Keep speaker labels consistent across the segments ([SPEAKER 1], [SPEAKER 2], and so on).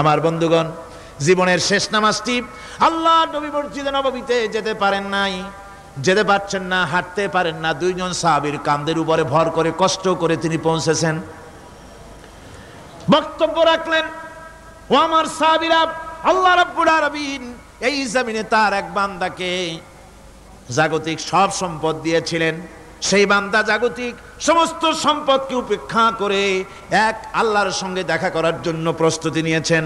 [SPEAKER 1] আমার বন্ধুগণ, জীবনের শেষ নামাজটি আল্লাহর নবী মসজিদে নববীতে যেতে পারেন নাই, যেতে পারছেন না, হাঁটতে পারেন না। দুইজন সাহাবীর কাঁধের উপরে ভর করে কষ্ট করে তিনি পৌঁছেছেন। বক্তব্য রাখলেন, ও আমার সাহাবীরা, আল্লাহ রাব্বুল আলামিন এই জমিনে তার এক বান্দাকে জাগতিক সব সম্পদ দিয়েছিলেন। সেই বান্দা জাগতিক সমস্ত সম্পদকে উপেক্ষা করে এক আল্লাহর সঙ্গে দেখা করার জন্য প্রস্তুতি নিয়েছেন।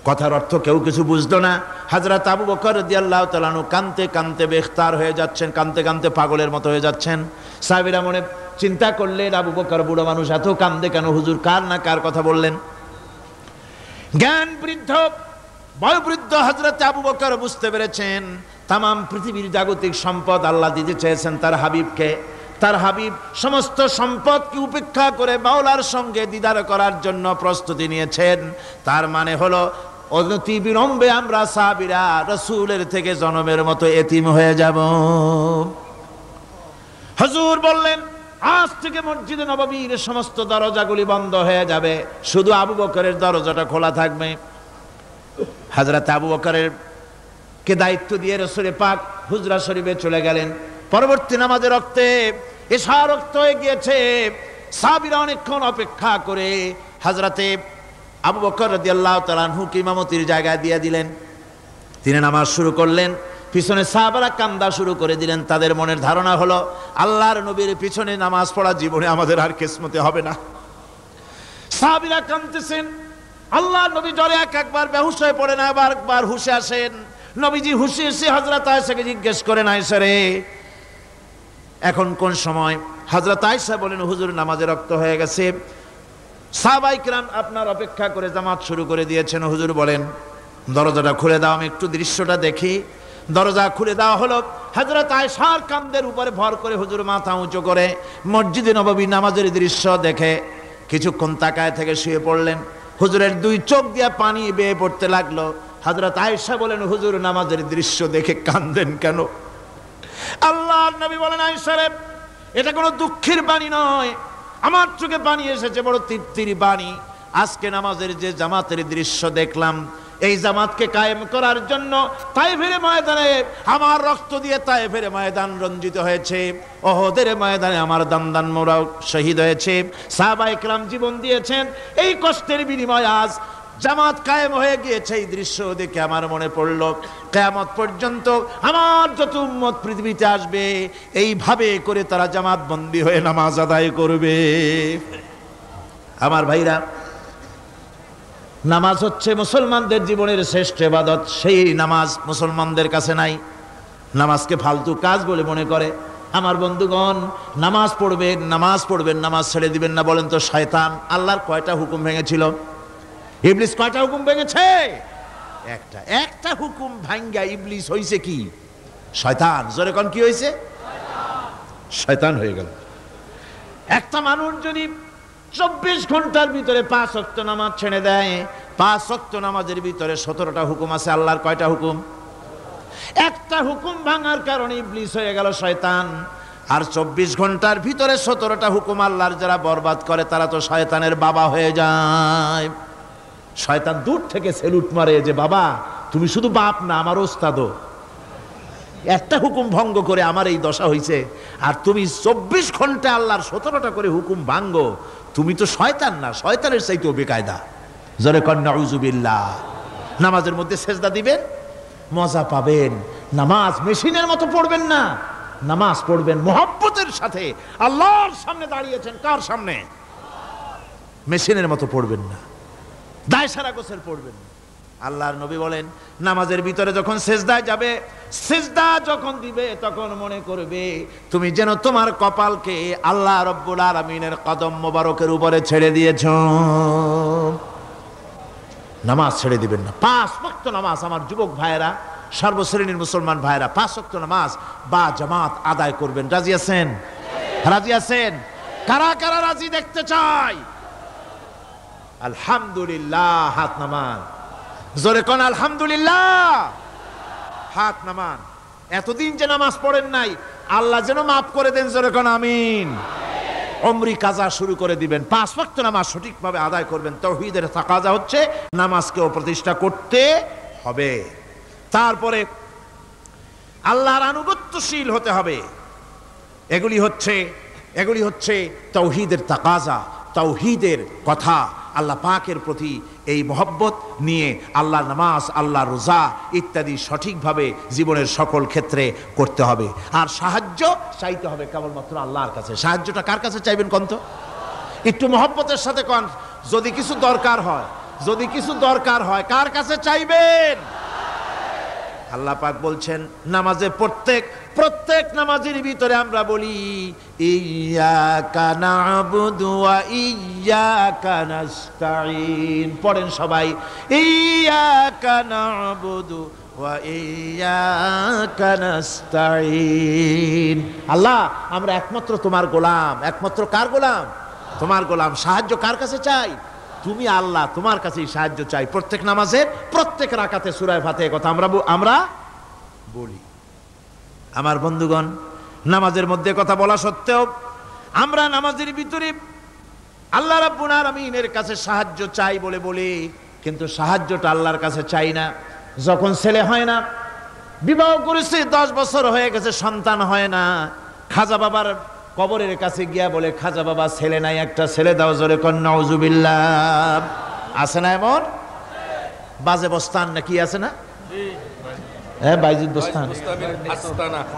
[SPEAKER 1] কথার অর্থ কেউ কিছু বুঝলো না। হযরত আবু বকর রাদিয়াল্লাহু তাআলা আনহু কাঁদতে কাঁদতে বেখতার হয়ে যাচ্ছেন, কাঁদতে কাঁদতে পাগলের মতো হয়ে যাচ্ছেন। সাহাবীরা মনে চিন্তা করলেন, আবু বকর বুড়ো মানুষ, এত কাঁদে কেন? হুজুর কার না কার কথা বললেন? জ্ঞান বৃদ্ধ, বয়োবৃদ্ধ হযরত আবু বকর বুঝতে পেরেছেন তামাম পৃথিবীর জাগতিক সম্পদ আল্লাহ দিতে চেয়েছেন তার হাবিবকে। তার হাবিব সমস্ত সম্পদকে উপেক্ষা করে মাওলার সঙ্গে দিদার করার জন্য প্রস্তুতি নিয়েছেন। তার মানে হলো অনতি বিলম্বে আমরা সাহাবীরা রাসূলের থেকে জনমের মতো এতিম হয়ে যাব। হুজুর বললেন, আজ থেকে মসজিদে নববীর সমস্ত দরজাগুলি বন্ধ হয়ে যাবে, শুধু আবু বকরের দরজাটা খোলা থাকবে। হযরত আবু বকরের কে দায়িত্ব দিয়ে রাসূল পাক হুজরা শরীফে চলে গেলেন। পরবর্তী নামাজের রক্তে এশা রক্ত হয়ে গিয়েছে। সাহাবীরা অনেকক্ষণ অপেক্ষা করে হযরতে আবু বকর রাদিয়াল্লাহু তাআলা আনহুকে ইমামতির জায়গায় দিয়ে দিলেন। তিনি নামাজ শুরু করলেন, পিছনে সাহাবারা কান্দা শুরু করে দিলেন। তাদের মনের ধারণা হলো আল্লাহর নবীর পিছনে নামাজ পড়া জীবনে আমাদের আর কিসমতে হবে না। সাহাবীরা কাঁদতেছেন, আল্লাহর নবী জ্বরে একবার বেহুশ হয়ে পড়েন, আবার একবার হুঁশে আসেন। নবীজি হুঁশে এসে হযরত আয়েশাকে জিজ্ঞেস করেন, আয়েশা রে, এখন কোন সময়? হযরত আয়েশা বলেন, হুজুর নামাজে রক্ত হয়ে গেছে, সাহাবায়ে কিরাম আপনার অপেক্ষা করে জামাত শুরু করে দিয়েছেন। হুজুর বলেন, দরজাটা খুলে দাও, আমি একটু দৃশ্যটা দেখি। দরজা খুলে দেওয়া হলো। হযরত আয়েশার কাঁধের উপরে ভর করে হুজুর মাথা উঁচু করে মসজিদে নববী নামাজের দৃশ্য দেখে কিছুক্ষণ তাকায় থেকে শুয়ে পড়লেন। হুজুরের দুই চোখ দিয়ে পানি বেয়ে পড়তে লাগলো। হযরত আয়েশা বলেন, হুজুর নামাজের দৃশ্য দেখে কাঁদেন কেন? আল্লাহর নবী বলেন, আয়েশা রে, এটা কোনো দুঃখের বাণী নয়, আমার চোখে পানি এসেছে বড় তৃপ্তির বাণী। আজকে নামাজের যে জামাতের দৃশ্য দেখলাম, এই জামাতকে কায়েম করার জন্য তায়েফের ময়দানে আমার রক্ত দিয়ে তায়েফের ময়দান রঞ্জিত হয়েছে, ওহদের ময়দানে আমার দান্দান মোরা শহীদ হয়েছে, সাহাবায়ে কেরাম জীবন দিয়েছেন। এই কষ্টের বিনিময়ে আজ জামাত কায়েম হয়ে গিয়েছে। এই দৃশ্য দেখে আমার মনে পড়ল, কিয়ামত পর্যন্ত আমার যত উম্মত পৃথিবীতে আসবে এইভাবে করে তারা জামাত বন্দী হয়ে নামাজ আদায় করবে। আমার ভাইরা, নামাজ হচ্ছে মুসলমানদের জীবনের শ্রেষ্ঠ ইবাদত। সেই নামাজ মুসলমানদের কাছে নাই, নামাজকে ফালতু কাজ বলে মনে করে। আমার বন্ধুগণ, নামাজ পড়বেন, নামাজ পড়বেন, নামাজ ছেড়ে দিবেন না। বলেন তো, শয়তান আল্লাহর কয়টা হুকুম ভেঙেছিল? ইবলিস কয়টা হুকুম ভেঙেছে? একটা হুকুম ভাঙ্গা ইবলিস হইছে কি? শয়তান। জোরে কোন কি হইছে? শয়তান হয়ে গেল। একটা মানুষ যদি 24 ঘন্টার ভিতরে 5 ওয়াক্ত নামাজ ছেড়ে দেয়, 5 ওয়াক্ত নামাজের ভিতরে 17টা হুকুম আছে। আল্লাহর কয়টা হুকুম? একটা হুকুম ভাঙার কারণে ইবলিস হয়ে গেল শয়তান। আর 24 ঘন্টার ভিতরে 17টা হুকুম আল্লাহর যারা বরবাদ করে তারা তো শয়তানের বাবা হয়ে যায়। শয়তান দূর থেকে সেলুট মারে যে, বাবা তুমি শুধু বাপ না, আমার ওস্তাদও। একটা হুকুম ভঙ্গ করে আমার এই দশা হইছে, আর তুমি 24 ঘন্টা আল্লাহর 17টা করে হুকুম ভাঙ্গো। তুমি তো শয়তান না, শয়তানের চাইতেও বেকায়দা। জোরে কর নাউযুবিল্লাহ। নামাজের মধ্যে সেজদা দিবেন, মজা পাবেন। নামাজ মেশিনের মতো পড়বেন না, নামাজ পড়বেন মুহাব্বতের সাথে। আল্লাহর সামনে দাঁড়িয়েছেন, কার সামনে? মেশিনের মতো পড়বেন না, দায় সারা গোছের পড়বেন না। আল্লাহর নবী বলেন, নামাজের ভিতরে যখন সেজদায় যাবে, সেজদা যখন দিবে, তখন মনে করবে তুমি যেন তোমার কপালকে আল্লাহ রব্বুল আলামিনের কদম মোবারকের উপরে ছেড়ে দিয়েছো। নামাজ ছেড়ে দিবেন না। 5 ওয়াক্ত নামাজ আমার যুবক ভাইয়েরা, সর্বশ্রেণীর মুসলমান ভাইয়েরা 5 ওয়াক্ত নামাজ বা জামাত আদায় করবেন। রাজি আছেন? রাজি আছেন? কারা কারা রাজি দেখতে চাই? আলহামদুলিল্লাহ, হাত নামান। জোরে কোন আলহামদুলিল্লাহ, হাত নামান। এতদিন যে নামাজ পড়েন নাই, আল্লাহ যেন মাফ করে দেন। জোরে কোন আমিন। উমরি কাজা শুরু করে দিবেন, 5 ওয়াক্ত নামাজ সঠিকভাবে আদায় করবেন। তাওহীদের তাকাজা হচ্ছে নামাজকেও প্রতিষ্ঠা করতে হবে। তারপরে আল্লাহর আনুগত্যশীল হতে হবে। এগুলি হচ্ছে তাওহীদের তাকাজা, তাওহীদের কথা। আল্লাহ পাকের প্রতি এই মহব্বত নিয়ে আল্লাহর নামাজ, আল্লাহর রোজা ইত্যাদি সঠিকভাবে জীবনের সকল ক্ষেত্রে করতে হবে। আর সাহায্য চাইতে হবে কেবলমাত্র আল্লাহর কাছে। সাহায্যটা কার কাছে চাইবেন কোন তো? একটু মহব্বতের সাথে কোন। যদি কিছু দরকার হয় কার কাছে চাইবেন? আল্লাহ পাক বলছেন নামাজে প্রত্যেক নামাজের ভিতরে আমরা বলি ইয়্যাকা না'বুদু ওয়া ইয়্যাকা নাস্তাঈন। পড়েন সবাই, ইয়্যাকা না'বুদু ওয়া ইয়্যাকা নাস্তাঈন। আল্লাহ, আমরা একমাত্র তোমার গোলাম। একমাত্র কার গোলাম? তোমার গোলাম। সাহায্য কার কাছে চাই? তুমি আল্লাহ, তোমার কাছেই সাহায্য চাই। প্রত্যেক নামাজের প্রত্যেক রাকাতে সূরা ফাতিহা কথা আমরা বলি। আমার বন্ধুগণ, নামাজের মধ্যে কথা বলা সত্ত্বেও আমরা নামাজের ভিতরে আল্লাহ রাব্বুল আলামিনের কাছে সাহায্য চাই বলে কিন্তু সাহায্যটা আল্লাহর কাছে চাই না। যখন ছেলে হয় না, বিবাহ করেছে 10 বছর হয়ে গেছে, সন্তান হয় না, খাজা বাবার কবরের কাছে গিয়া বলে, খাজা বাবা ছেলে নাই, একটা ছেলে দাও। জোরে কন নাউজুবিল্লাহ। আছে না এমন? বাজে বস্তান নাকি আছে না? হ্যাঁ, বাইজিদ বস্তান,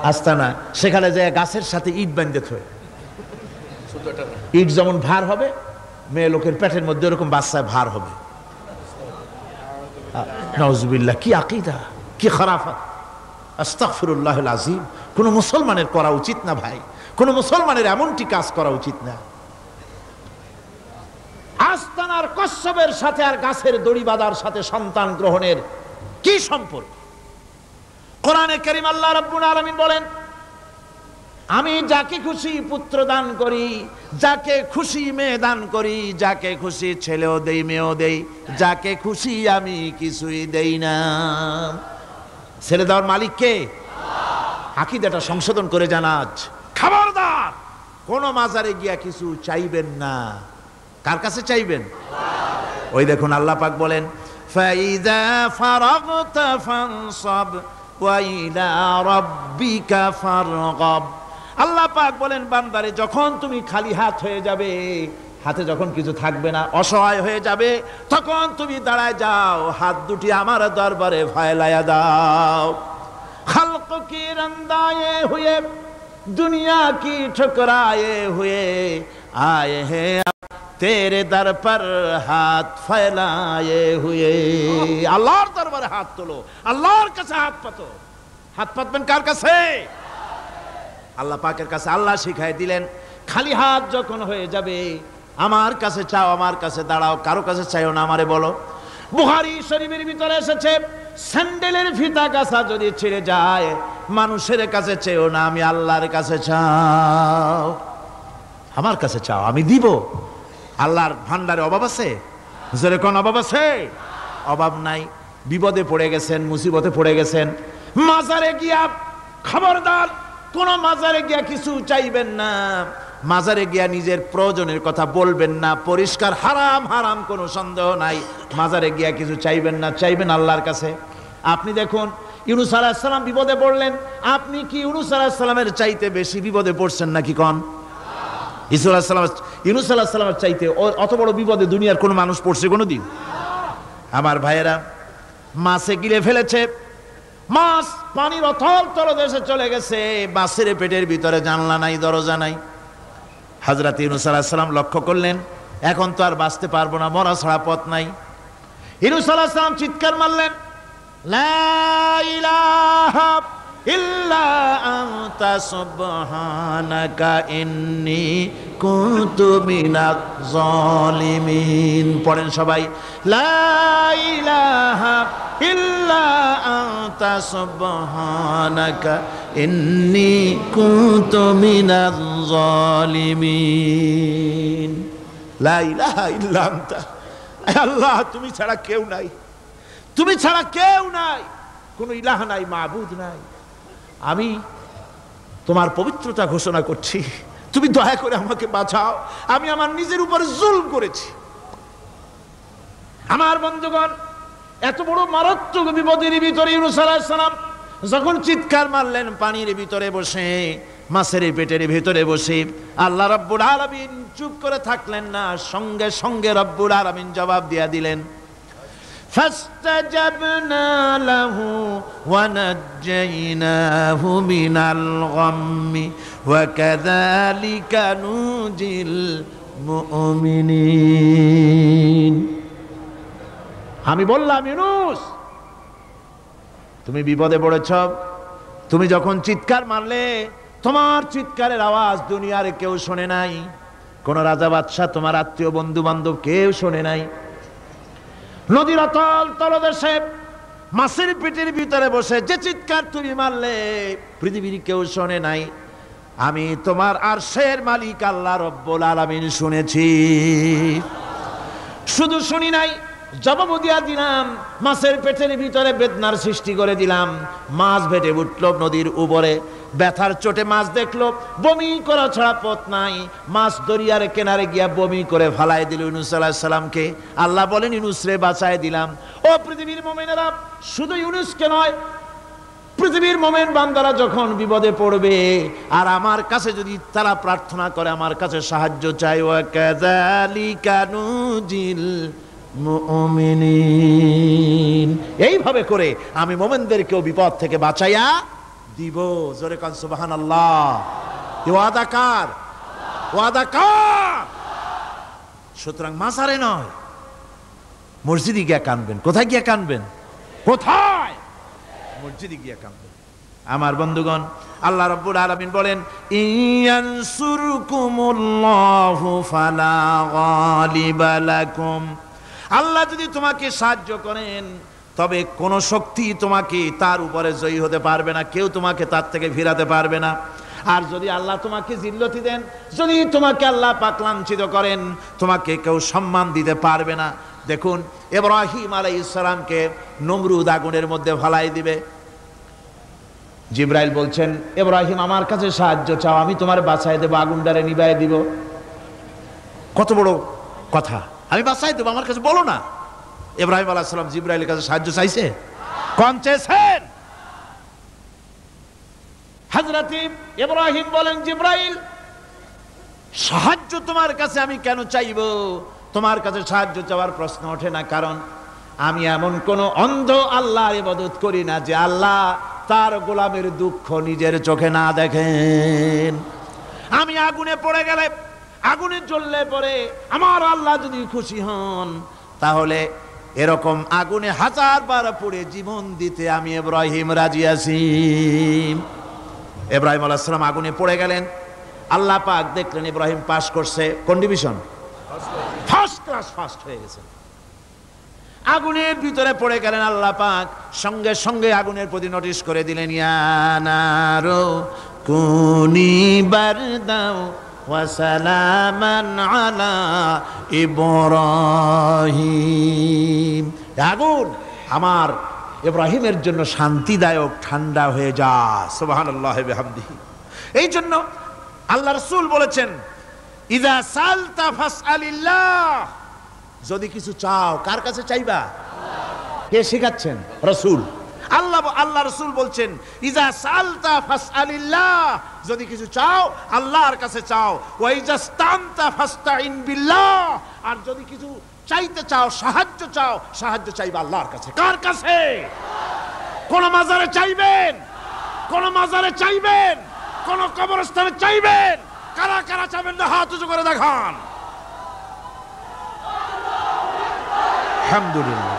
[SPEAKER 1] আস্তানা। সেখানে যে গাছের সাথে ইট বাঁধতে থয়, ইট যেমন ভার হবে, মেয়ে লোকের পেটের মধ্যে এরকম বাচ্চায় ভার হবে। নাউজুবিল্লাহ। কি আকীদা, কি খারাফাত! আস্তাগফিরুল্লাহুল আযীম। কোন মুসলমানের করা উচিত না ভাই, কোন মুসলমানের এমনটি কাজ করা উচিত না। আস্তানার কচ্ছপের সাথে আর গাছের দড়ি বাঁধার সাথে সন্তান গ্রহণের কি সম্পর্ক? কোরআনে কারীম আল্লাহ রাব্বুল আলামিন বলেন, আমি যাকে খুশি পুত্র দান করি, যাকে খুশি মেয়ে দান করি, যাকে খুশি ছেলেও দেই মেয়েও দেই, যাকে খুশি আমি কিছুই দেই না। ছেলে দেওয়ার মালিক কে? আকীদাটা সংশোধন করে জানাজ। খবরদার কোন মাজারে গিয়া কিছু চাইবেন না। কার কাছে চাইবেন? ওই দেখুন আল্লাহ পাক বলেন, ফাইযা ফারাগতা ফানসাব ওয়া ইলা রাব্বিকা ফারগাব। আল্লাহ পাক বলেন, বান্দারে যখন তুমি খালি হাত হয়ে যাবে, হাতে যখন কিছু থাকবে না, অসহায় হয়ে যাবে, তখন তুমি দাঁড়ায় যাও, হাত দুটি আমার দরবারে ফায়লায়া দাও। খালক কি রন্দায়ে হুয়ে दुनिया की ठुकराए हुए आए हैं तेरे दर पर हाथ फैलाए हुए। আল্লাহর দরবারে হাত তোলো, আল্লাহর কাছে হাত পাতো। হাত পাতবেন কার কাছে? আল্লাহ পাকের কাছে। আল্লাহ শিখাই দিলেন, খালি হাত যখন হয়ে যাবে আমার কাছে চাও, আমার কাছে দাঁড়াও, কারো কাছে চাইও না, আমারে বলো। বুখারী শরীফের ভিতরে এসেছে, স্যান্ডেলের ফিতা কাছা যদি ছিঁড়ে যায়, মানুষের কাছে চেয়েও না, আমি আল্লাহর কাছে চাও। আমার কাছে চাও, আমি দিব। আল্লাহর ভান্ডারে অভাব আছে? যেরকম অভাব আছে? অভাব নাই। বিপদে পড়ে গেছেন, মুসিবতে পড়ে গেছেন, মাজারে গিয়া, খবরদার কোন মাজারে গিয়া কিছু চাইবেন না। মাজারে গিয়া নিজের প্রয়োজনের কথা বলবেন না। পরিষ্কার হারাম, হারাম কোনো সন্দেহ নাই। মাজারে গিয়া কিছু চাইবেন না, চাইবেন আল্লাহর কাছে। আপনি দেখুন, ইউনূস আলাইহিস সালাম বিপদে পড়লেন, আপনি কি ইউনূস আলাইহিস সালামের চাইতে বেশি বিপদে পড়ছেন নাকি কোন? ইউনূস আলাইহিস সালামের চাইতে অত বড় বিপদে দুনিয়ার কোন মানুষ পড়ছে কোনোদিন? আমার ভাইয়েরা, মাছে গিলে ফেলেছে, মাছ পানির অথল তলদেশে চলে গেছে, মাছের পেটের ভিতরে জানলা নাই, দরজা নাই। হযরত ইউনূস আলাইহিস সালাম লক্ষ্য করলেন, এখন তো আর বাঁচতে পারবো না, মরা ছাড়া পথ নাই। ইউনূস আলাইহিস সালাম চিৎকার মারলেন, লা ইলাহা ইল্লা আনতা সুবহানাকা ইন্নী কুনতু মিনাজ জালিমিন। পড়েন সবাই, লা ইলাহা ইল্লা আনতা সুবহানাকা ইন্নী কুনতু মিনাজ জালিমিন। লা ইলাহা ইল্লা আনতা, আল্লাহ তুমি ছাড়া কেউ নাই, তুমি ছাড়া কেউ নাই, কোনো ইলাহ নাই, মাবুদ নাই। আমি তোমার পবিত্রতা ঘোষণা করছি, তুমি দয়া করে আমাকে বাঁচাও, আমি আমার নিজের উপর জুলম করেছি। আমার বন্ধুগণ, এত বড় মারাত্মক বিপদের ভিতরে ইউনূস আলাইহিস সালাম যখন চিৎকার মারলেন পানির ভিতরে বসে, মাছের পেটের ভিতরে বসে, আল্লাহ রাব্বুল আলামিন চুপ করে থাকলেন না, সঙ্গে সঙ্গে রব্বুল আলামিন জবাব দিয়া দিলেন, ফাস্তাজাবনা লাহু ওয়া নাজ্জাইনাহু মিনাল গাম্মি ওয়া কাযালিকা নুজিল মুমিনিন। আমি বললাম, ইউনূস তুমি বিপদে পড়েছ। তুমি যখন চিৎকার মারলে, তোমার চিৎকারের আওয়াজ দুনিয়ার কেউ শোনে নাই, কোন রাজা বাদশাহ, তোমার আত্মীয় বন্ধু বান্ধব কেউ শোনে নাই। নদীর অতল তলদেশে মাছের পেটের ভিতরে বসে যে চিৎকার তুমি মারলে, পৃথিবীর কেউ শোনে নাই। আমি তোমার আরশের মালিক আল্লাহ রব্বুল আলামিন শুনেছি। শুধু শুনি নাই, জবাব দিয়া দিলাম, মাছের পেটের ভিতরে বেদনার সৃষ্টি করে দিলাম। মাছ ভেটে উঠল নদীর উপরে, ব্যথার চোটে মাছ দেখলো, বমি করা ছাড়া পথ নাই। মাছ দরিয়ার কিনারে গিয়া বমি করে ফালাই দিল ইউনূস আলাইহিস সালামকে। আল্লাহ বলেন, ইউনূস রে বাঁচায় দিলাম। ও পৃথিবীর মুমিনেরা, শুধু ইউনূসকে নয়, পৃথিবীর মুমিন বান্দারা যখন বিপদে পড়বে আর আমার কাছে যদি তারা প্রার্থনা করে, আমার কাছে সাহায্য চাই, ওয়া কাযালিকা নুজিল মুমিনিন, এইভাবে করে আমি মুমিনদেরকেও বিপদ থেকে বাঁচাইয়া দিব। জোরে কান সুবহানাল্লাহ। ওয়াদা কার? ওয়াদা কার? সুতরাং মাজারে নয়, মসজিদে গিয়া কানবেন। কোথায় গিয়া কানবেন? কোথায়? মসজিদে গিয়া কানবেন। আমার বন্ধুগণ, আল্লাহ রাব্বুল আলামিন বলেন, ইয়ানসুরকুমুল্লাহু ফালা গালিবা লাকুম, আল্লাহ যদি তোমাকে সাহায্য করেন তবে কোন শক্তি তোমাকে তার উপরে জয়ী হতে পারবে না, কেউ তোমাকে তার থেকে ফিরাতে পারবে না। আর যদি আল্লাহ তোমাকে জিল্লতি দেন, যদি তোমাকে আল্লাহ পাক লাঞ্ছিত করেন, তোমাকে কেউ সম্মান দিতে পারবে না। দেখুন, ইব্রাহিম আলাইহিস সালামকে নমরুদ আগুনের মধ্যে ফালাই দিবে। জিবরাইল বলছেন, ইব্রাহিম আমার কাছে সাহায্য চাও, আমি তোমার বাঁচাই দেব, আগুনটারে নিভাই দিব। কত বড় কথা, আমি বাঁচাই দেব, আমার কাছে বলো না। ইব্রাহিম আলাইহিস সালাম জিবরাইলের কাছে সাহায্য চাইছে? কোন চেয়েছেন? হযরত ইব্রাহিম বলেন, জিবরাইল সাহায্য তোমার কাছে আমি কেন চাইব? তোমার কাছে সাহায্য চাওয়ার প্রশ্ন ওঠে না, কারণ আমি এমন কোন অন্ধ আল্লাহর ইবাদত করি না যে আল্লাহ তার গোলামের দুঃখ নিজের চোখে না দেখেন। আমি আগুনে পড়ে গেলে, আগুনে জ্বললে পরে আমার আল্লাহ যদি খুশি হন, তাহলে এরকম আগুনে 1000 বার পড়ে জীবন দিতে আমি ইব্রাহিম রাজি আছি। ইব্রাহিম আলাইহিস সালাম আগুনে পড়ে গেলেন। আল্লাহ পাক দেখলেন ইব্রাহিম পাস করছে। কোন ডিভিশন? ফার্স্ট ক্লাস, ফার্স্ট হয়ে গেছে। আগুনের ভিতরে পড়ে গেলেন। আল্লাহ পাক সঙ্গে সঙ্গে আগুনের প্রতি নোটিশ করে দিলেন, ইয়া নারু কুনি বারদাও ওয়া সালামান আলা ইব্রাহিম। আগুন আমার ইব্রাহিমের জন্য শান্তিদায়ক, ঠান্ডা হয়ে যা। সুবহানাল্লাহি ওয়া বিহামদিহি। এই জন্য আল্লাহ রাসূল বলেছেন, ইযা সালতা ফাসআলিল্লাহ, যদি কিছু চাও কার কাছে চাইবা? কে শিখাচ্ছেন? রাসূল। আল্লাহ রাসূল বলছেন, ইযা সালতা ফাসআলিল্লাহ, যদি কিছু চাও আল্লাহর কাছে চাও। ওয়া ইযা স্তানতা ফাস্তাইন বিল্লাহ, আর যদি কিছু চাইতে চাও, সাহায্য চাও, সাহায্য চাইবা আল্লাহর কাছে। কার কাছে? কোন মাজারে চাইবেন? কোন মাজারে চাইবেন? কোন কবরস্থানে চাইবেন? কারা কারা চাইবেন না হাত উঁচু করে দেখান। আলহামদুলিল্লাহ।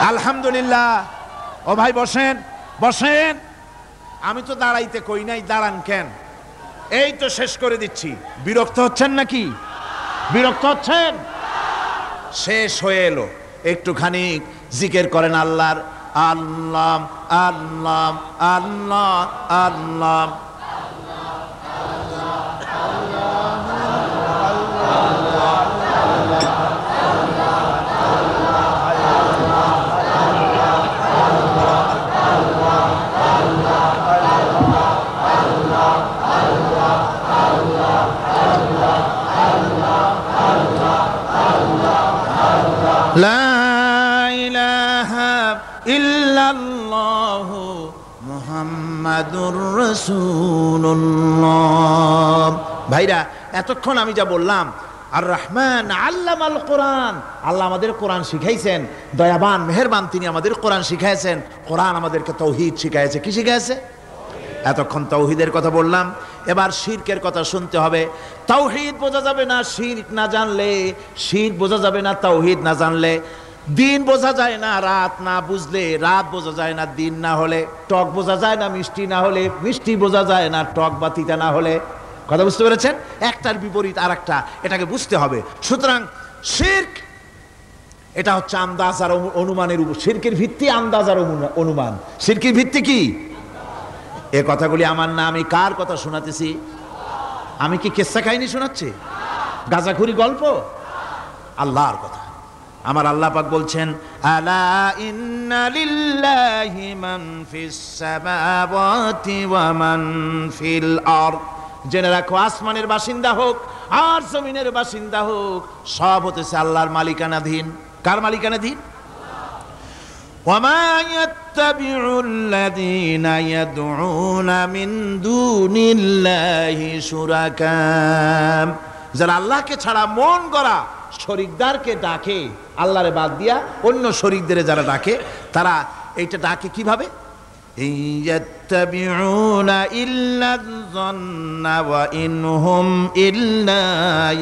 [SPEAKER 1] আলহামদুলিল্লাহ। ও ভাই বসেন, বসেন। আমি তো দাঁড়াইতে কই নাই, দাঁড়ান কেন? এই তো শেষ করে দিচ্ছি। বিরক্ত হচ্ছেন নাকি? বিরক্ত হচ্ছেন? শেষ হয়ে এলো, একটুখানি জিকির করেন আল্লাহর। আল্লাহ আল্লাহ আল্লাহ আল্লাহ। মুহাম্মাদুর রাসূলুল্লাহ। ভাইরা, এতক্ষণ আমি যা বললাম, আর রহমান আল্লামাল কোরআন, আল্লাহ আমাদের কোরআন শিখাইছেন, দয়াবান মেহেরবান তিনি আমাদের কোরআন শিখাইছেন। কোরআন আমাদেরকে তৌহিদ শিখাইছে। কি শিখাইছে? এতক্ষণ তৌহিদের কথা বললাম, এবার শিরকের কথা শুনতে হবে। তাওহীদ বোঝা যাবে না শিরক না জানলে, শিরক বোঝা যাবে না তাওহীদ না জানলে। দিন বোঝা যায় না রাত না বুঝলে, রাত বোঝা যায় না দিন না হলে, টক বোঝা যায় না মিষ্টি না হলে, মিষ্টি বোঝা যায় না টক বা তিতা না হলে। কথা বুঝতে পেরেছেন? একটার বিপরীত আর একটা, এটাকে বুঝতে হবে। সুতরাং শিরক এটা হচ্ছে আন্দাজ আর অনুমানের উপর। শিরকের ভিত্তি আন্দাজ আর অনুমান। শিরকের ভিত্তি কি? এ কথাগুলি আমার না, আমি কার কথা শোনাতেছি? আমি কি কিসসা কাহিনী শোনাচ্ছি? গাঁজাখুরি গল্প? আল্লাহর কথা। আমার আল্লাহ পাক বলছেন, আলা ইন্না লিল্লাহি মান ফিস সামাওয়াতি ওয়া মান ফিল আরদ। জেনে রাখো, আসমানের বাসিন্দা হোক আর জমিনের বাসিন্দা হোক, সব হতেছে আল্লাহর মালিকানাধীন। কার মালিকানাধীন? ওয়ামা ইয়াত্তাবিউল্লাযীনা ইয়াদউনা মিন দুনিল্লাহি শুরাকা। যারা আল্লাহকে ছাড়া মন গড়া শরীকদারকে ডাকে, আল্লাহরে বাদ দিয়া অন্য শরীকদের যারা ডাকে, তারা এইটা ডাকে কিভাবে? ইয়াত্তাবিউনা ইল্লা যন্না ওয়া ইনহুম ইল্লা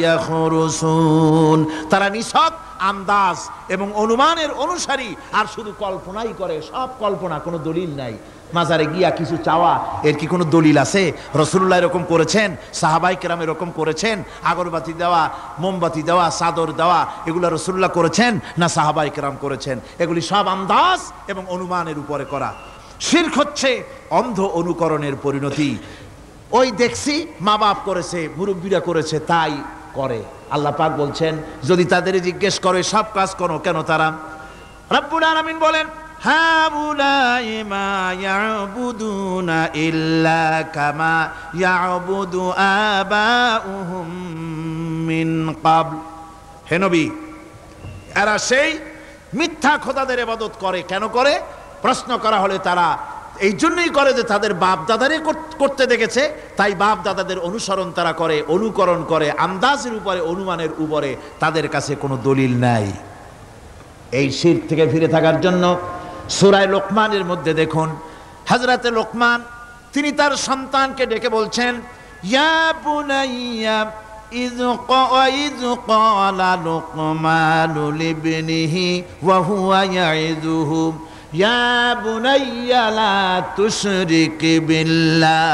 [SPEAKER 1] ইয়াখরুসুন। তারা নিছক আন্দাজ এবং অনুমানের অনুসারী, আর শুধু কল্পনাই করে। সব কল্পনা, কোনো দলিল নাই। মাজারে গিয়া কিছু চাওয়া, এর কি কোনো দলিল আছে? রাসূলুল্লাহ এরকম করেছেন, সাহাবায়ে কেরাম এরকম করেছেন? আগরবাতি দেওয়া, মোমবাতি দেওয়া, চাদর দেওয়া, এগুলো রাসূলুল্লাহ করেছেন না সাহাবায়ে কেরাম করেছেন? এগুলি সব আন্দাজ এবং অনুমানের উপরে করা। শিরক হচ্ছে অন্ধ অনুকরণের পরিণতি। ওই দেখছি মা বাপ করেছে, মুরব্বীরা করেছে, তাই করে। আল্লাহ পাক বলছেন, যদি তাদের জিজ্ঞেস করে সব কাজ করো কেন তারা? রব্বুল আলামিন বলেন, হাউলাই মা ইয়াবুদুনা ইল্লা কামা ইয়াবুদু আবাউহুম মিন ক্বাবল। হে নবী, এরা সেই মিথ্যা খোদাদের ইবাদত করে। কেন করে? প্রশ্ন করা হলে তারা এই জন্যই করে যে তাদের বাপ দাদারে করতে দেখেছে, তাই বাপ দাদাদের অনুসরণ তারা করে, অনুকরণ করে, আন্দাজের উপরে, অনুমানের উপরে। তাদের কাছে কোনো দলিল নাই। এই শিরক থেকে ফিরে থাকার জন্য সূরা লোকমানের মধ্যে দেখুন, হযরতে লোকমান তিনি তার সন্তানকে ডেকে বলছেন, ইয়া বুনাইয়া ইয ক্বালা লুকমানু লিবনিহি ওয়া হুয়া ইয়াইযুহু ইয়া বুনাইয়া লা তুশরিক বিল্লাহ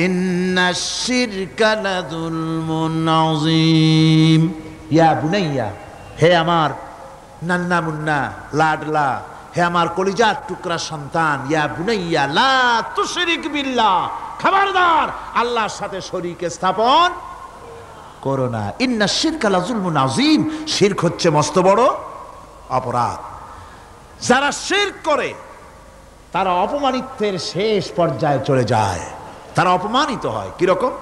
[SPEAKER 1] ইন্নাশ শিরকা লাযুলমুন আযীম। ইয়া বুনাইয়া, হে আমার নান্না মুন্না লাডলা, হে আমার কলিজার টুকরা সন্তান, ইয়া বুনাইয়া লা তুশরিক বিল্লাহ, খবরদার আল্লাহর সাথে শরীক স্থাপন করো না। ইন্নাশ শিরকা লাযুলমুন আযীম, শিরক হচ্ছে মস্ত বড় অপরাধ। যারা শিরক করে তারা অপমানিত্বের শেষ পর্যায়ে চলে যায়, তারা অপমানিত হয়। কিরকম?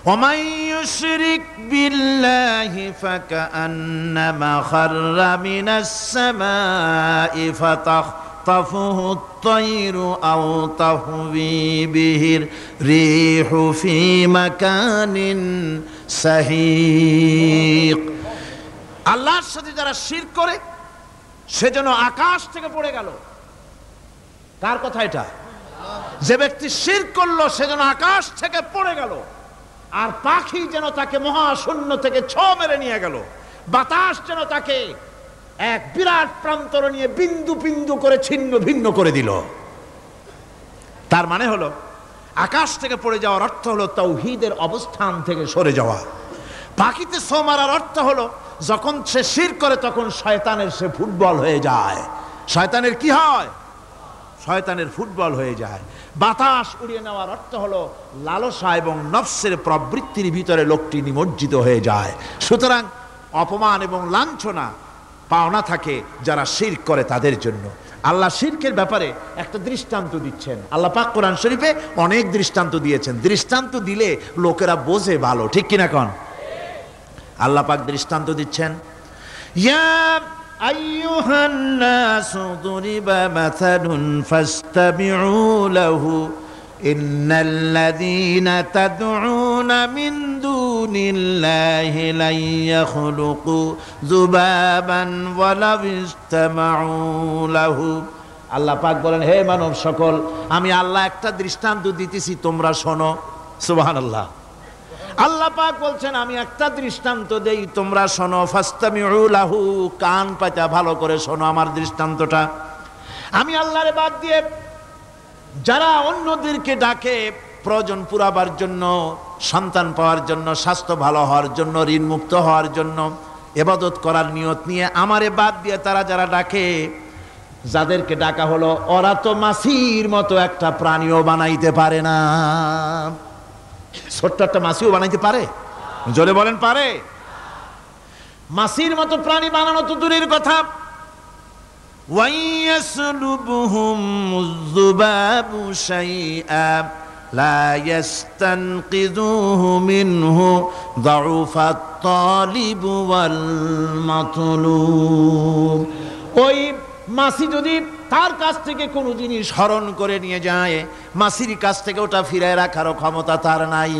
[SPEAKER 1] ومن يشرك بالله فكأنما خر من السماء فتخطفه الطير أو تهوي به الريح في مكان سحيق। আল্লাহর সাথে যারা শিরক করে সে যেন আকাশ থেকে পড়ে গেল। কার কথা এটা? যে ব্যক্তি শিরক করলো সে যেন আকাশ থেকে পড়ে গেল, আর পাখি যেন তাকে মহাশূন্য থেকে ছোঁ মেরে নিয়ে গেল, বাতাস যেন তাকে এক বিরাট প্রান্তর নিয়ে বিন্দু বিন্দু করে ছিন্ন ভিন্ন করে দিল। তার মানে হলো আকাশ থেকে পড়ে যাওয়ার অর্থ হলো তাওহীদের অবস্থান থেকে সরে যাওয়া। পাখিতে ছোঁ মারার অর্থ হলো যখন সে শিরক করে তখন শয়তানের সে ফুটবল হয়ে যায়। শয়তানের কি হয়? শয়তানের ফুটবল হয়ে যায়। বাতাস উড়িয়ে নেওয়ার অর্থ হলো লালসা এবং নফসের প্রবৃত্তির ভিতরে লোকটি নিমজ্জিত হয়ে যায়। সুতরাং অপমান এবং লাঞ্ছনা পাওনা থাকে যারা শিরক করে তাদের জন্য। আল্লাহ শিরকের ব্যাপারে একটা দৃষ্টান্ত দিচ্ছেন। আল্লাহ পাক কোরআন শরীফে অনেক দৃষ্টান্ত দিয়েছেন। দৃষ্টান্ত দিলে লোকেরা বোঝে ভালো, ঠিক কিনা কন? আল্লাহ পাক দৃষ্টান্ত দিচ্ছেন, ইয়া আইয়ুহান নাসু দুরিবা মাসালুন ফাসতামিউ লাহু ইন্নাল্লাযীনা তাদউনা মিন দুনিল্লাহি লা ইয়াখলুকু যুবাবান ওয়ালাউ ইসতামাউ লাহু। আল্লাহ পাক বলেন, হে মানব সকল, আমি আল্লাহ একটা দৃষ্টান্ত দিতেছি, তোমরা শোনো। সুবহানাল্লাহ। আল্লাহ পাক বলছেন, আমি একটা দৃষ্টান্ত দেই, তোমরা শোনো। ফাসতামিউ লাহু, কান পাতা ভালো করে শোনো আমার দৃষ্টান্তটা। আমি আল্লাহরে বাদ দিয়ে যারা অন্যদেরকে ডাকে প্রয়োজন পুরাবার জন্য, সন্তান পাওয়ার জন্য, স্বাস্থ্য ভালো হওয়ার জন্য, ঋণ মুক্ত হওয়ার জন্য, ইবাদত করার নিয়ত নিয়ে আমারে বাদ দিয়ে তারা যারা ডাকে, যাদেরকে ডাকা হলো, ওরা তো মাছির মতো একটা প্রাণীও বানাইতে পারে না। ছোট্ট একটা মাছিও বানাইতে পারে? জোরে বলেন, পারে? মাছির মতো প্রাণী বানানো তো দূরের কথা, ওয়াইয়াসলুবুহুম যুবাবু শাইআ লা ইস্তানকিযুহু মিনহু যাউফাত তালিব ওয়াল মাতলুব। ওই মাছি যদি তার কাছ থেকে কোনো জিনিস হরণ করে নিয়ে যায়, মাছির কাছ থেকে ওটা ফিরায় রাখারও ক্ষমতা তার নাই।